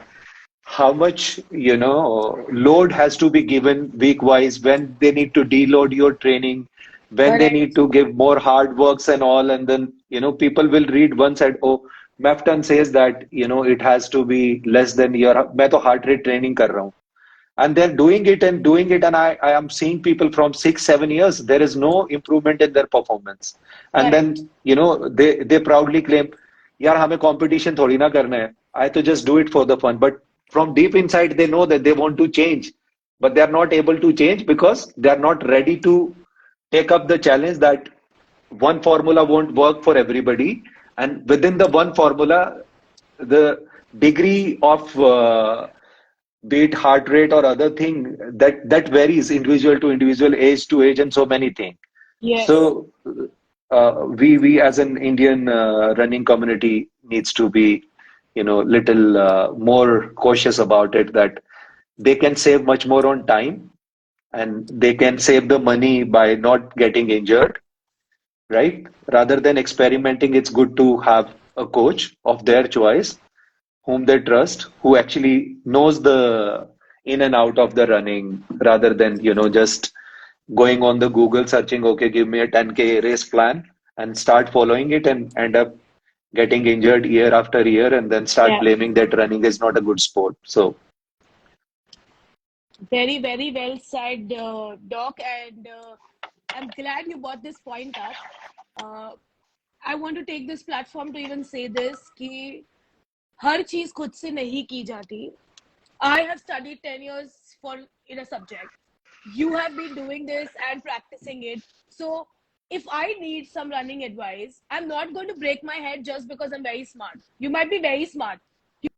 B: how much, load has to be given week wise, when they need to deload your training, when they need
C: Correct.
B: to give more hard works and all. And then, people will read one side, oh, Mefton says that, it has to be less than your, मैं तो heart rate training कर रहा हूँ, and they're doing it, and I am seeing people from 6 7 years, there is no improvement in their performance. And
C: Correct.
B: then they proudly claim, यार हमें competition थोड़ी ना करना है, I to just do it for the fun. But from deep inside they know that they want to change, but they are not able to change because they are not ready to take up the challenge that one formula won't work for everybody, and within the one formula, the degree of be it heart rate or other thing, that varies individual to individual, age to age, and so many things.
C: Yes.
B: So we as an Indian running community needs to be, little more cautious about it, that they can save much more on time and they can save the money by not getting injured, right? Rather than experimenting, it's good to have a coach of their choice whom they trust, who actually knows the in and out of the running, rather than, just going on the Google searching, okay, give me a 10K race plan and start following it and end up getting injured year after year and then start
C: Yeah.
B: blaming that running is not a good sport. So,
C: Very, very well said, Doc. And I'm glad you brought this point up. Uh, I want to take this platform to even say this कि हर चीज खुद से नहीं की जाती. I have studied 10 years for in a subject. You have been doing this and practicing it. So if I need some running advice, I'm not going to break my head just because I'm very smart. You might be very smart. You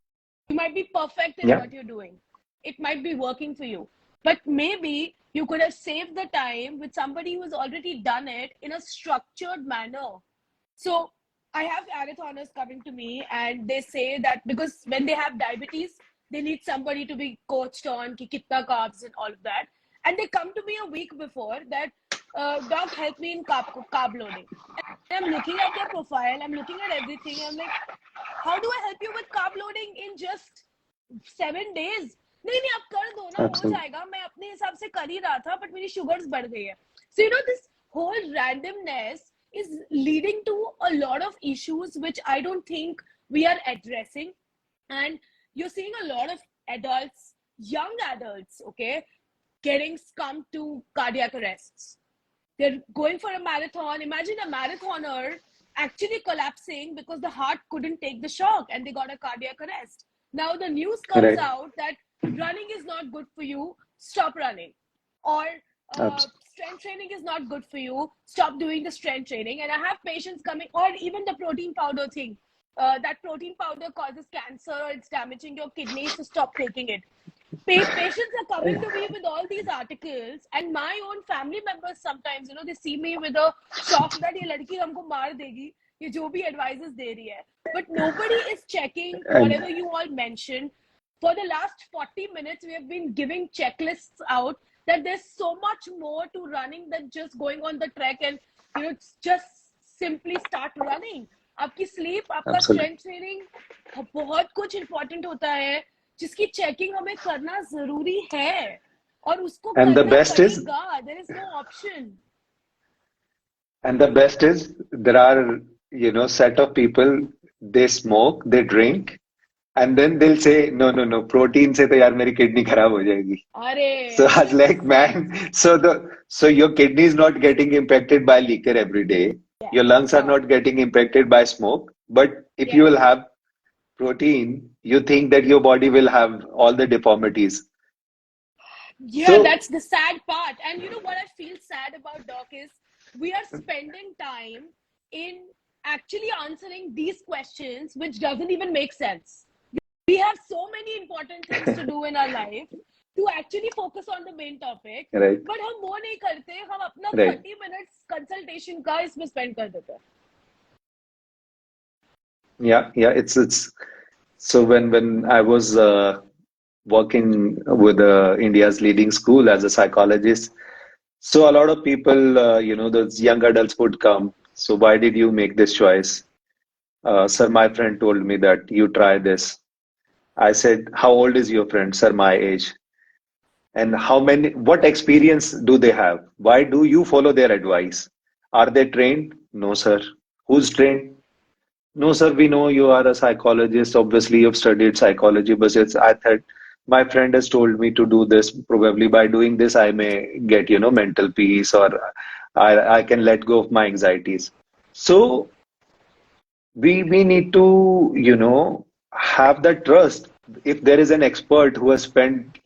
C: might be perfect in
B: yeah,
C: what you're doing. It might be working for you. But maybe you could have saved the time with somebody who's already done it in a structured manner. So I have marathoners coming to me and they say that because when they have diabetes, they need somebody to be coached on ki kitna carbs and all of that. And they come to me a week before that, doc, help me in carb loading. And I'm looking at their profile, I'm looking at everything. I'm like, how do I help you with carb loading in just 7 days? नहीं नहीं आप कर दो ना, हो
B: absolutely.
C: जाएगा, मैं अपने हिसाब से कर ही रहा था बट मेरी शुगर्स बढ़ गई है. So this whole randomness is leading to a lot of issues which I don't think we are addressing. And you're seeing a lot of adults, young adults, okay, getting skunked to cardiac arrests. They're going for a marathon. Imagine a marathoner actually collapsing because the heart couldn't take the shock and they got a cardiac arrest. Now the news comes
B: Right.
C: out that running is not good for you, stop running. Or
B: Abs-
C: strength training is not good for you, stop doing the strength training. And I have patients coming, or even the protein powder thing. That protein powder causes cancer or it's damaging your kidneys, so stop taking it. Patients are coming to me with all these articles, and my own family members sometimes, they see me with a shock that ये लड़की हमको मार देगी, ये जो भी advices दे रही है. But nobody is checking
B: And
C: whatever you all mentioned. For the last 40 minutes, we have been giving checklists out that there's so much more to running than just going on the trek and, just simply start running. आपकी sleep, आपका
B: absolutely.
C: strength training, बहुत कुछ important होता है जिसकी checking हमें करना जरूरी है और उसको
B: And the
C: करना
B: best is,
C: पड़ेगा. There is no option.
B: and the best is, there are, set of people, they smoke, they drink, and then they'll say, no, no, no, protein से तो यार मेरी kidney खराब हो जाएगी.
C: अरे
B: So I was like, man, so your kidney is not getting impacted by liquor every day. Your lungs are
C: हाँ
B: not getting impacted by smoke. But if you
C: yes
B: will have protein, you think that your body will have all the deformities.
C: yeah,
B: So
C: that's the sad part. And you know what I feel sad about, Doc, is we are spending time in actually answering these questions which doesn't even make sense. We have so many important things to do in our life to actually focus on the main topic,
B: right,
C: but हम वो नहीं करते. हम अपना
B: right.
C: 30 minutes consultation का इसमें spend कर देते हैं.
B: Yeah, yeah. It's so when I was working with India's leading school as a psychologist, so a lot of people, those young adults would come. So why did you make this choice? Sir, my friend told me that you try this. I said, how old is your friend? Sir, my age. And what experience do they have? Why do you follow their advice? Are they trained? No, sir. Who's trained? No, sir, we know you are a psychologist. Obviously, you've studied psychology, but I thought my friend has told me to do this. Probably by doing this, I may get, mental peace, or I can let go of my anxieties. So we need to, have that trust. If there is an expert who has spent,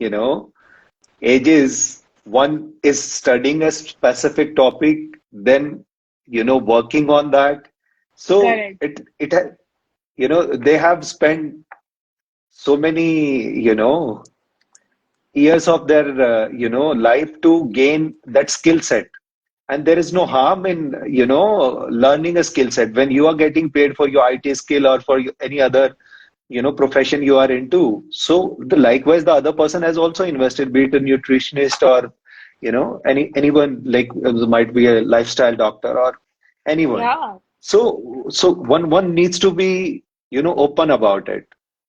B: ages, one is studying a specific topic, then, working on that. So
C: Correct.
B: they have spent so many, years of their, life to gain that skill set. And there is no harm in, learning a skill set when you are getting paid for your IT skill or for any other, profession you are into. So likewise, the other person has also invested, be it a nutritionist or, anyone, like might be a lifestyle doctor or anyone.
C: Yeah.
B: So one needs to be, open about it.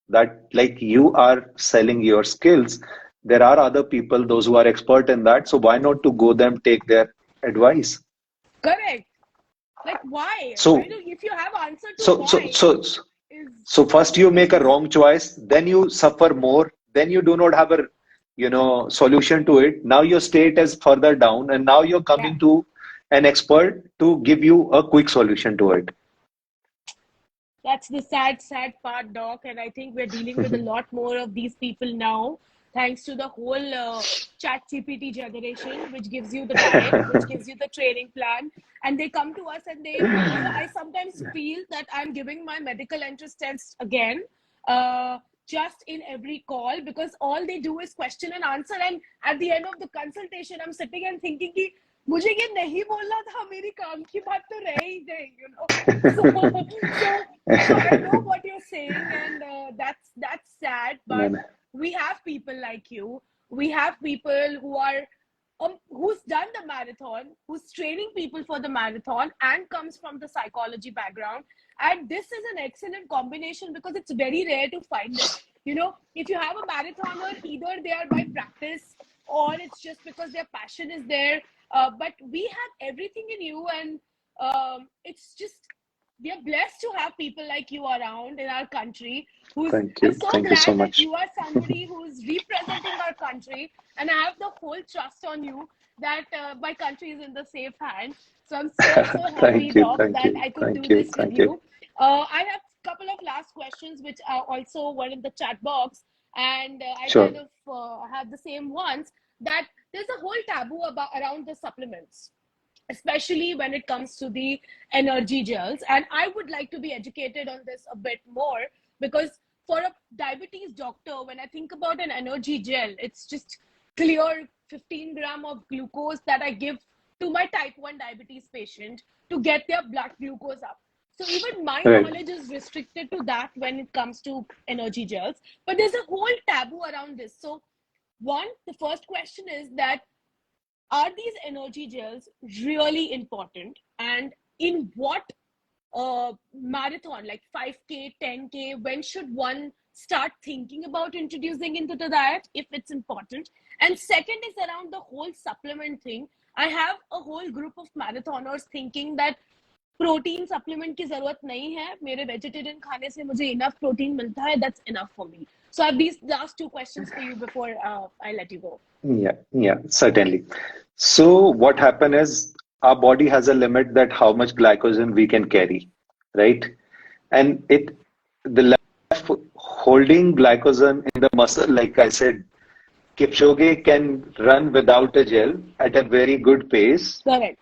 B: That like you are selling your skills. There are other people, those who are expert in that. So why not to go them take their advice?
C: Correct. Like why?
B: So
C: If you have answer to
B: so so
C: why
B: so
C: is
B: so first you make a wrong choice, then you suffer more, then you do not have a solution to it. Now your state is further down, and now you're
C: yeah.
B: coming to an expert to give you a quick solution to it.
C: That's the sad part, Doc. And I think we're dealing with a lot more of these people now, thanks to the whole chat GPT generation, which gives you the diet, which gives you the training plan. And they come to us and I sometimes feel that I'm giving my medical entrance test again, just in every call, because all they do is question and answer. And at the end of the consultation, I'm sitting and thinking, कि मुझे ये नहीं बोलना था, मेरी काम की बात तो रह ही गई, so I know what you're saying, and that's sad.
B: No,
C: But
B: no.
C: we have people like you. We have people who are who's done the marathon, who's training people for the marathon, and comes from the psychology background. And this is an excellent combination because it's very rare to find it. If you have a marathoner, either they are by practice or it's just because their passion is there. But we have everything in you, and it's just we are blessed to have people like you around in our country.
B: Thank
C: I'm
B: you.
C: so
B: Thank you so
C: glad that
B: much.
C: you are somebody who's representing our country, and I have the whole trust on you that my country is in the safe hands. So I'm so happy,
B: Thank you.
C: Doc,
B: Thank
C: that
B: you.
C: I could
B: Thank
C: do
B: you.
C: this with
B: Thank you.
C: you. I have a couple of last questions which also were in the chat box, and I kind
B: Sure.
C: of have the same ones. That there's a whole taboo around the supplements, especially when it comes to the energy gels. And I would like to be educated on this a bit more because for a diabetes doctor, when I think about an energy gel, it's just clear 15 gram of glucose that I give to my type 1 diabetes patient to get their blood glucose up. So even my
B: Right.
C: knowledge is restricted to that when it comes to energy gels. But there's a whole taboo around this. So one, the first question is that are these energy gels really important? And in what marathon, like 5K, 10K, when should one start thinking about introducing into the diet if it's important? And second is around the whole supplement thing. I have a whole group of marathoners thinking that protein supplement की जरूरत नहीं है, मेरे vegetarian खाने से मुझे enough protein मिलता है, that's enough for me. So I have these last two questions for you before I let you go.
B: Yeah, certainly. So what happen is our body has a limit that how much glycogen we can carry, right? And the level of holding glycogen in the muscle, like I said, Kipchoge can run without a gel at a very good pace.
C: Correct.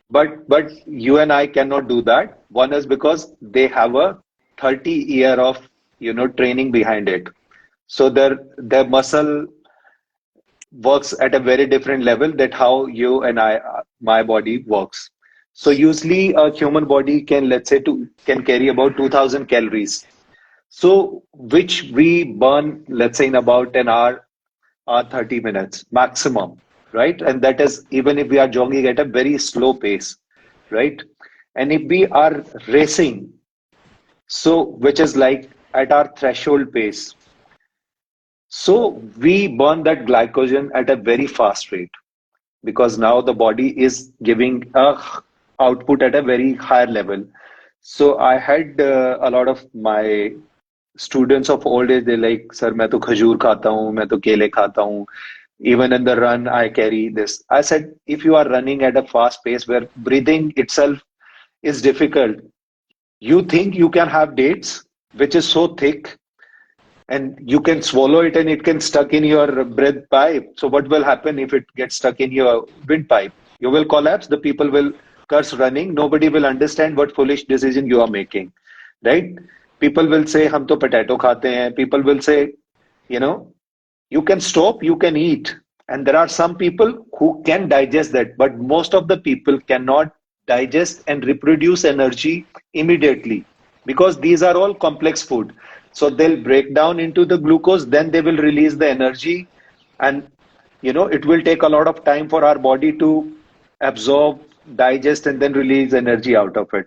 B: But you and I cannot do that. One is because they have a 30 year of training behind it. So their muscle works at a very different level that how you and my body works. So usually a human body can, let's say, can carry about 2000 calories. So which we burn, let's say, in about an hour or 30 minutes maximum, right? And that is even if we are jogging at a very slow pace, right? And if we are racing, so which is like at our threshold pace, so we burn that glycogen at a very fast rate because now the body is giving a output at a very higher level. So I had a lot of my students of old age, they like, sir, मैं तो खजूर खाता हूँ, मैं तो केले खाता हूँ. Even in the run, I carry this. I said, if you are running at a fast pace where breathing itself is difficult, you think you can have dates, which is so thick, and you can swallow it and it can stuck in your breath pipe. So what will happen if it gets stuck in your windpipe? You will collapse. The people will curse running. Nobody will understand what foolish decision you are making, right? People will say, "हम तो potato खाते हैं." People will say, you know, you can stop, you can eat. And there are some people who can digest that, but most of the people cannot digest and reproduce energy immediately because these are all complex food. So they'll break down into the glucose, then they will release the energy. And it will take a lot of time for our body to absorb, digest, and then release energy out of it.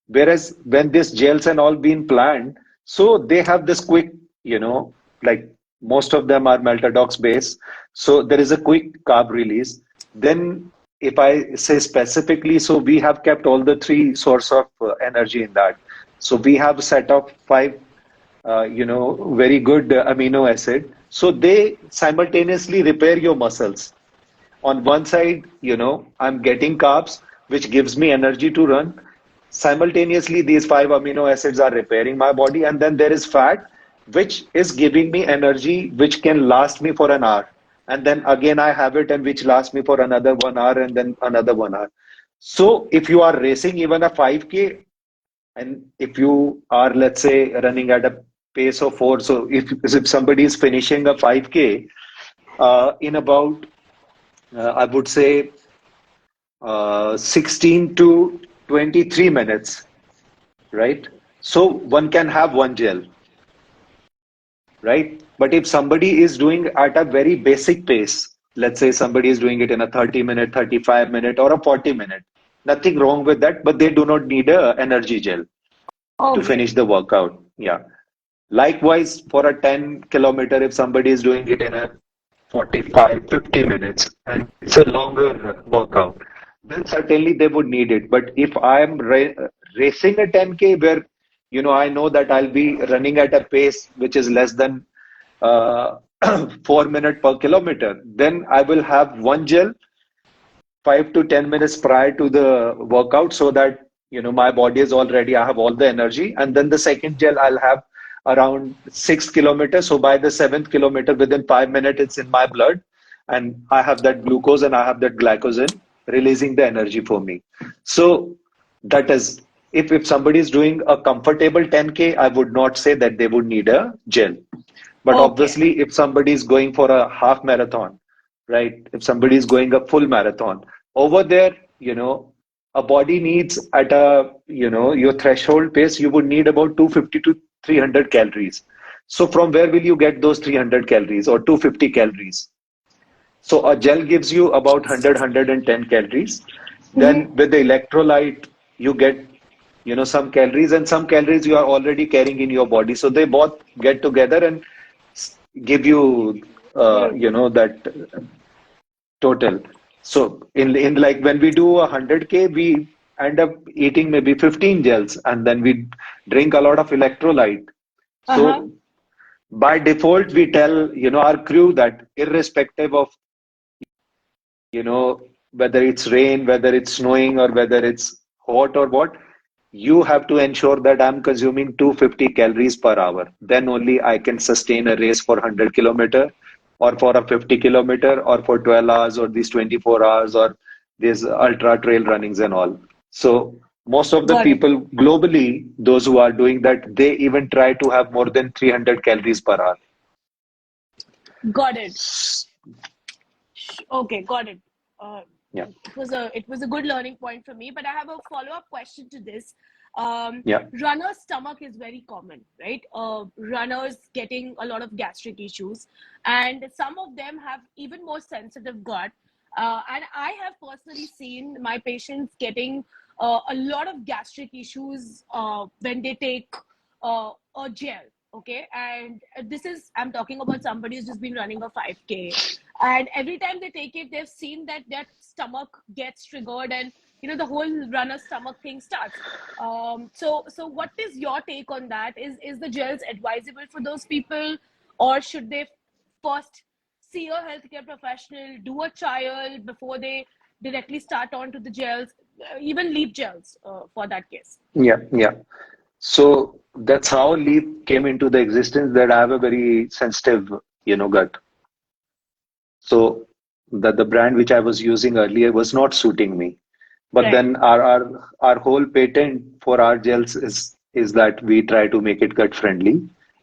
B: Whereas when these gels and all been planned, so they have this quick, like most of them are maltodextrin based, so there is a quick carb release. Then if I say specifically, so we have kept all the three source of energy in that. So we have set up five very good amino acid, so they simultaneously repair your muscles. On one side, I'm getting carbs which gives me energy to run. Simultaneously these five amino acids are repairing my body, and then there is fat which is giving me energy which can last me for an hour, and then again I have it and which lasts me for another 1 hour and then another 1 hour. So if you are racing even a 5K, and if you are, let's say, running at a pace of 4, so if somebody is finishing a 5K in about I would say 16 to 23 minutes, right? So one can have one gel, right? But if somebody is doing at a very basic pace, let's say somebody is doing it in a 30-minute, 35-minute, or a 40-minute, nothing wrong with that, but they do not need a energy gel to
C: Okay.
B: finish the workout. Yeah. Likewise, for a 10 kilometer, if somebody is doing it in a 45, 50 minutes, and it's a longer workout, then certainly they would need it. But if I'm racing a 10K where, I know that I'll be running at a pace which is less than uh, 4 minutes per kilometer, then I will have one gel 5 to 10 minutes prior to the workout so that my body is all ready. I have all the energy, and then the second gel I'll have around 6 kilometers. So by the seventh kilometer, within 5 minutes, it's in my blood, and I have that glucose and I have that glycogen releasing the energy for me. So that is if somebody is doing a comfortable 10K, I would not say that they would need a gel. But
C: Okay.
B: obviously, if somebody is going for a half marathon, right? If somebody is going a full marathon, over there, a body needs at a, your threshold pace, you would need about 250 to 300 calories. So from where will you get those 300 calories or 250 calories? So a gel gives you about 100, calories.
C: Mm-hmm.
B: Then with the electrolyte, you get, some calories, and some calories you are already carrying in your body. So they both get together and give you, that total. So in like when we do 100K, we end up eating maybe 15 gels, and then we drink a lot of electrolyte.
C: Uh-huh.
B: So by default, we tell, our crew that irrespective of, whether it's rain, whether it's snowing, or whether it's hot or what, you have to ensure that I'm consuming 250 calories per hour. Then only I can sustain a race for 100 kilometer, or for a 50 kilometer, or for 12 hours, or these 24 hours, or these ultra trail runnings and all. So most of the
C: Got it.
B: people globally, those who are doing that, they even try to have more than 300 calories per hour.
C: Got it. Okay, got it. Uh,
B: Yeah,
C: it was a good learning point for me. But I have a follow up question to this.
B: yeah,
C: Runner's stomach is very common, right? Runners getting a lot of gastric issues, and some of them have even more sensitive gut. And I have personally seen my patients getting a lot of gastric issues when they take a gel. Okay, and this is, I'm talking about somebody who's just been running a 5K, and every time they take it, they've seen that their stomach gets triggered, and the whole runner stomach thing starts. So what is your take on that? Is the gels advisable for those people, or should they first see a healthcare professional, do a trial before they directly start on to the gels, even leave gels for that case?
B: yeah, yeah. So that's how Leap came into the existence, that I have a very sensitive, gut. So that the brand which I was using earlier was not suiting me. But
C: Right.
B: then our whole patent for our gels is that we try to make it gut friendly.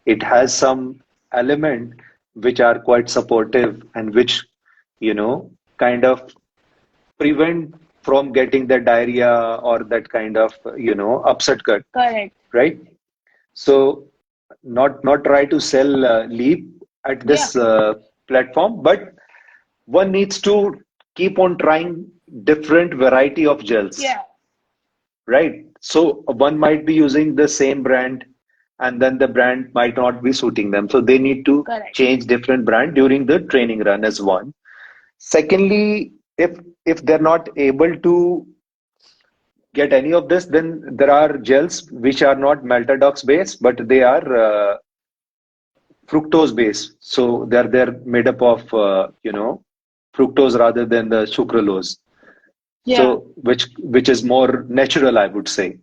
B: It has some element which are quite supportive, and which, kind of prevent from getting the diarrhea or that kind of, upset gut,
C: Correct.
B: right? So not try to sell Leap at
C: Yeah.
B: this platform, but one needs to keep on trying different variety of gels,
C: Yeah.
B: right? So one might be using the same brand, and then the brand might not be suiting them. So they need to
C: Correct.
B: change different brand during the training run as one. Secondly, if they're not able to get any of this, then there are gels which are not maltodox based, but they are fructose based. So they're made up of fructose rather than the sucralose.
C: Yeah.
B: So which is more natural, I would say.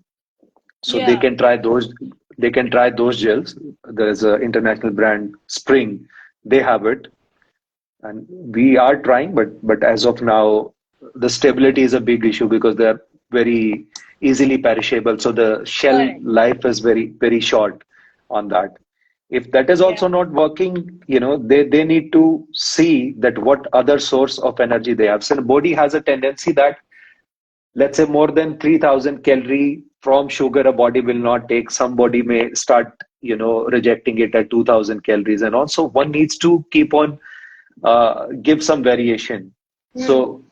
B: So they
C: Yeah.
B: can try those. They can try those gels. There is an international brand, Spring. They have it, and we are trying. But as of now, the stability is a big issue because they are very easily perishable. So the shell
C: Correct.
B: life is very short on that. If that is
C: Yeah.
B: also not working, they need to see that what other source of energy they have. So the body has a tendency that, let's say, more than 3000 calorie from sugar a body will not take. Somebody may start, rejecting it at 2000 calories, and also one needs to keep on give some variation.
C: Hmm.
B: So,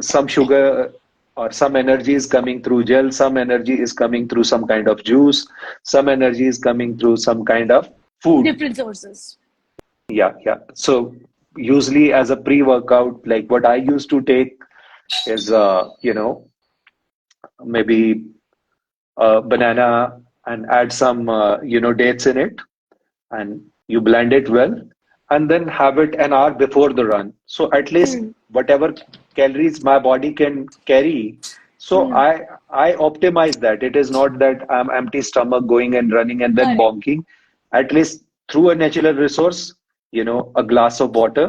B: some sugar or some energy is coming through gel, some energy is coming through some kind of juice, some energy is coming through some kind of food.
C: Different sources.
B: Yeah, yeah. So usually as a pre-workout, like what I used to take is, maybe banana, and add some, dates in it, and you blend it well, and then have it an hour before the run. So at least
C: Hmm.
B: whatever calories my body can carry. So
C: Hmm.
B: I optimize that. It is not that I'm empty stomach going and running and then
C: Correct.
B: bonking. At least through a natural resource, a glass of water,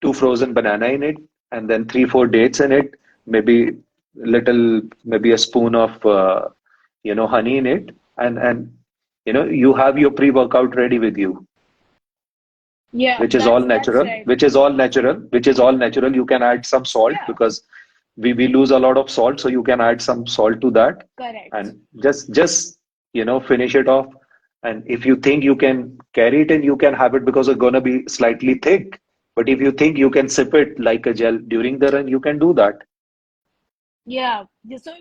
B: two frozen banana in it, and then three, four dates in it, maybe little, maybe a spoon of honey in it, and you have your pre-workout ready with you,
C: Yeah,
B: which is all
C: that's
B: natural,
C: right.
B: which is all natural. You can add some salt
C: Yeah,
B: because we lose a lot of salt, so you can add some salt to that,
C: correct.
B: and just finish it off. And if you think you can carry it, and you can have it because it's gonna be slightly thick. But if you think you can sip it like a gel during the run, you can do that.
C: Yeah. So,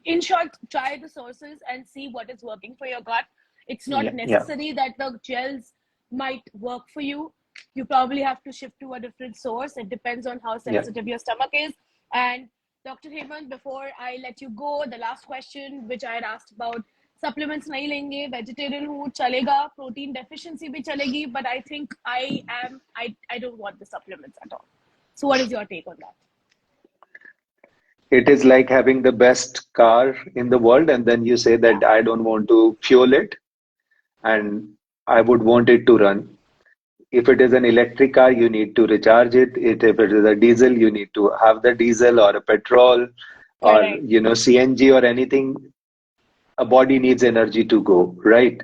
C: in short, try the sources and see what is working for your gut. It's not
B: Yeah, yeah,
C: necessary that the gels might work for you. You probably have to shift to a different source. It depends on how
B: yeah.
C: sensitive your stomach is. And Dr. Hemant, before I let you go, the last question which I had asked about supplements नहीं लेंगे, vegetarian हूँ चलेगा, protein deficiency भी चलेगी, but I think I don't want the supplements at all. So what is your take on that?
B: It is like having the best car in the world, and then you say
C: Yeah,
B: that I don't want to fuel it, and I would want it to run. If it is an electric car, you need to recharge it. If it is a diesel, you need to have the diesel or a petrol or
C: correct.
B: CNG or anything. A body needs energy to go, right?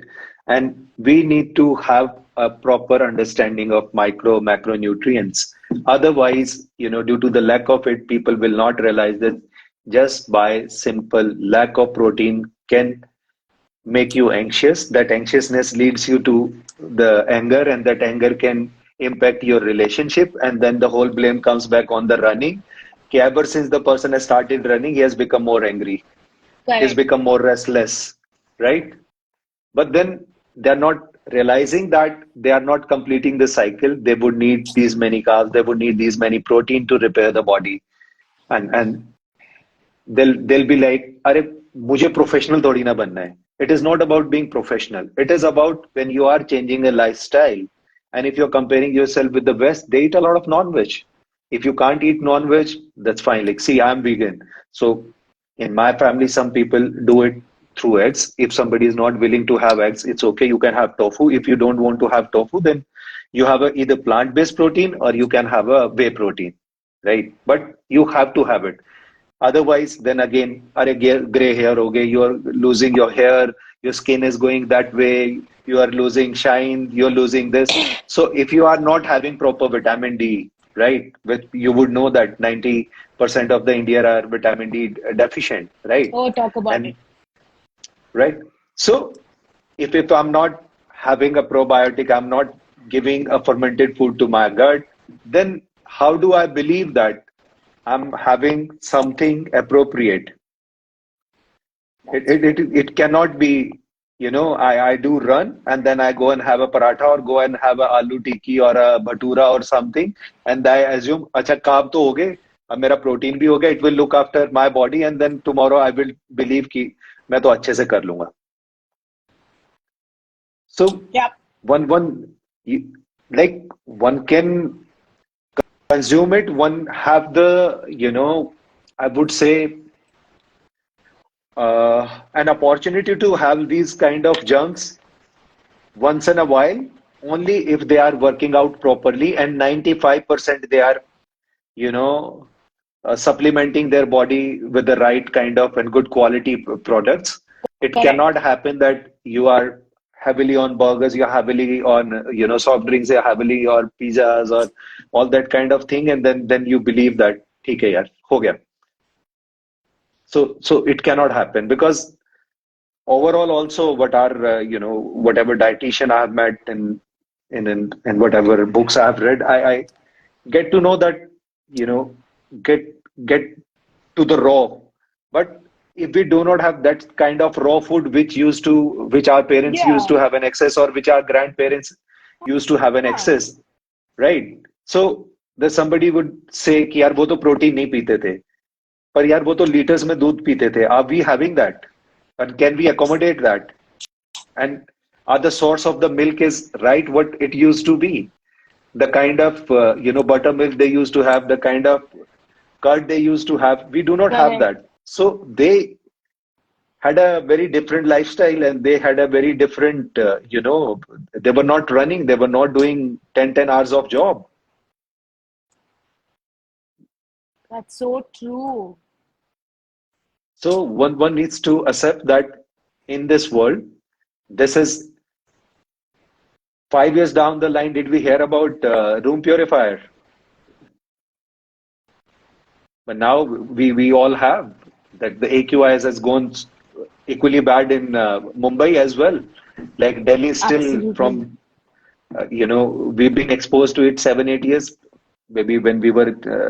B: And we need to have a proper understanding of micro macronutrients. Otherwise, due to the lack of it, people will not realize that just by simple lack of protein can make you anxious. That anxiousness leads you to the anger, and that anger can impact your relationship. And then the whole blame comes back on the running. Okay, ever since the person has started running, he has become more angry, he's
C: Correct.
B: become more restless, right? But then they're not realizing that they are not completing the cycle. They would need these many carbs, they would need these many protein to repair the body. And they'll be like, अरे मुझे professional थोड़ी ना बनना है. It is not about being professional. It is about when you are changing a lifestyle. And if you're comparing yourself with the West, they eat a lot of non-veg. If you can't eat non-veg, that's fine. Like, see, I'm vegan. So in my family, some people do it through eggs. If somebody is not willing to have eggs, it's okay. You can have tofu. If you don't want to have tofu, then you have either plant-based protein or you can have a whey protein, right? But you have to have it. Otherwise, then again, are gray hair okay, you are losing your hair, your skin is going that way, you are losing shine, you're losing this. So if you are not having proper vitamin D, right, which you would know that 90% of the India are vitamin D deficient, right?
C: Oh, talk about it.
B: And right. So if I'm not having a probiotic, I'm not giving a fermented food to my gut, then how do I believe that I'm having something appropriate? It,
C: That's
B: it,
C: true.
B: it, it cannot be, I do run and then I go and have a paratha or go and have a aloo tikki or a bhatura or something. And I assume, acha carb to ho gaye, अब मेरा protein भी हो गया, it will look after my body, and then tomorrow I will believe कि मैं तो अच्छे से कर लूंगा. So
C: Yeah.
B: like one can consume it, one have the, I would say, an opportunity to have these kind of junks once in a while, only if they are working out properly, and 95% they are, you know, supplementing their body with the right kind of and good quality products. It
C: Correct.
B: cannot happen that you are heavily on burgers, you're heavily on, soft drinks, you're heavily on pizzas or all that kind of thing, and then you believe that, ठीक है यार, हो गया. So it cannot happen because overall also what are whatever dietitian I have met and whatever books I have read, I get to know that you know get get to the raw. But if we do not have that kind of raw food which our parents used
C: Yeah.
B: to have an excess, or which our grandparents used to have an
C: Huh.
B: excess, right? So the somebody would say कि यार वो तो protein नहीं पीते थे, पर यार वो तो लीटर्स में दूध पीते थे. Are we having that? And can we accommodate that? And are the source of the milk is right what it used to be? The kind of buttermilk they used to have, the kind of curd they used to have, we do not have
C: Correct.
B: that. So they had a very different lifestyle, and they had a very different, they were not running, they were not doing 10 hours of job.
C: That's so true.
B: So one needs to accept that in this world, this is 5 years down the line. Did we hear about room purifier? But now we all have that. The AQIs has gone equally bad in Mumbai as well. Like Delhi is still
C: Absolutely.
B: from we've been exposed to it 7 8 years. Maybe when we were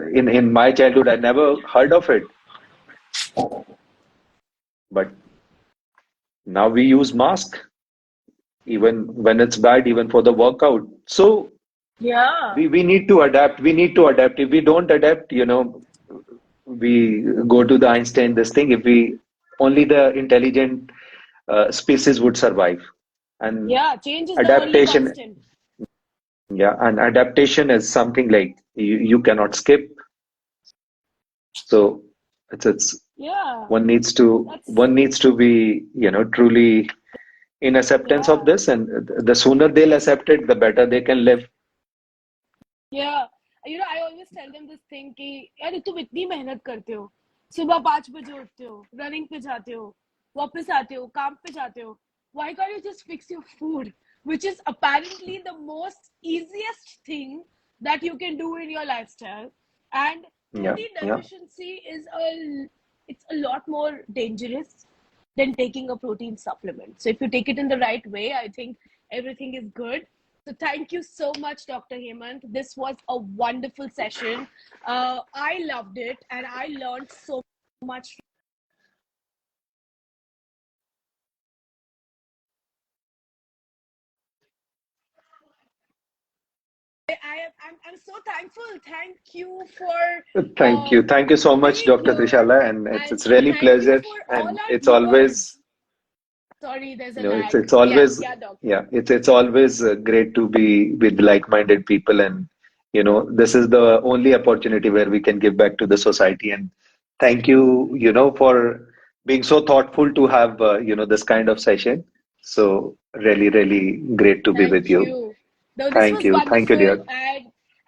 B: in my childhood, I never heard of it. But now we use mask even when it's bad, even for the workout. So
C: Yeah.
B: we need to adapt. We need to adapt. If we don't adapt, we go to the Einstein this thing. If we only the intelligent species would survive, and
C: Yeah. Change is the only
B: adaptation,
C: constant.
B: yeah, and adaptation is something like you cannot skip. So it's
C: Yeah.
B: one needs to
C: That's,
B: be truly in acceptance of
C: yeah.
B: this, and the sooner they'll accept it, the better they can live.
C: Yeah. I always tell them this thing कि यार तुम इतनी मेहनत करते हो, सुबह 5 बजे उठते हो, रनिंग पे जाते हो, वापस आते हो, काम पे जाते हो. Why can't you just fix your food, which is apparently the most easiest thing that you can do in your lifestyle? And
B: Yeah,
C: protein
B: yeah.
C: deficiency it's a lot more dangerous than taking a protein supplement. So if you take it in the right way, I think everything is good. So thank you so much, Dr. Hemant. This was a wonderful session. I loved it, and I learned so much. I'm so thankful. Thank you for
B: Thank you. Thank you so much,
C: being
B: Dr.
C: here,
B: Trishala. And
C: and
B: it's really
C: thank you
B: pleasure.
C: for all
B: And
C: our
B: it's
C: viewers.
B: always,
C: Sorry, there's a
B: it's
C: lag.
B: it's
C: Yeah,
B: always,
C: yeah, doc.
B: yeah, it's always great to be with like-minded people. And, this is the only opportunity where we can give back to the society. And thank you, for being so thoughtful to have, this kind of session. So really, really great to be with
C: Thank
B: you.
C: you. No, this
B: Thank
C: was
B: you. Thank you,
C: wonderful,
B: dear.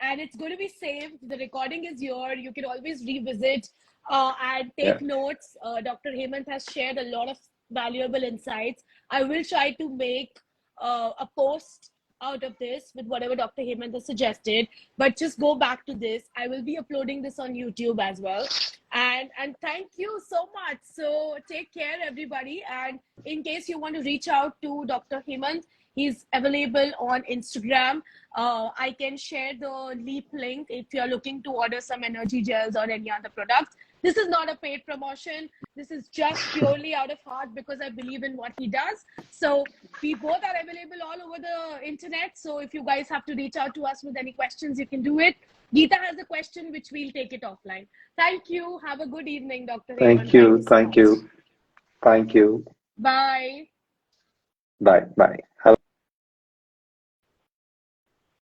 C: and it's going to be saved. The recording is here. You can always revisit and
B: Yeah.
C: take notes. Dr. Hemant has shared a lot of valuable insights. I will try to make a post out of this with whatever Dr. Hemant has suggested. But just go back to this. I will be uploading this on YouTube as well. And thank you so much. So take care, everybody. And in case you want to reach out to Dr. Hemant, he's available on Instagram. I can share the Leap link if you're looking to order some energy gels or any other products. This is not a paid promotion. This is just purely out of heart because I believe in what he does. So we both are available all over the internet. So if you guys have to reach out to us with any questions, you can do it. Geeta has a question which we'll take it offline. Thank you. Have a good evening, Dr.
B: Thank
C: Hemant. Thank you
B: you.
C: so
B: Thank
C: much.
B: you. Thank you.
C: Bye.
B: Bye. Bye. Have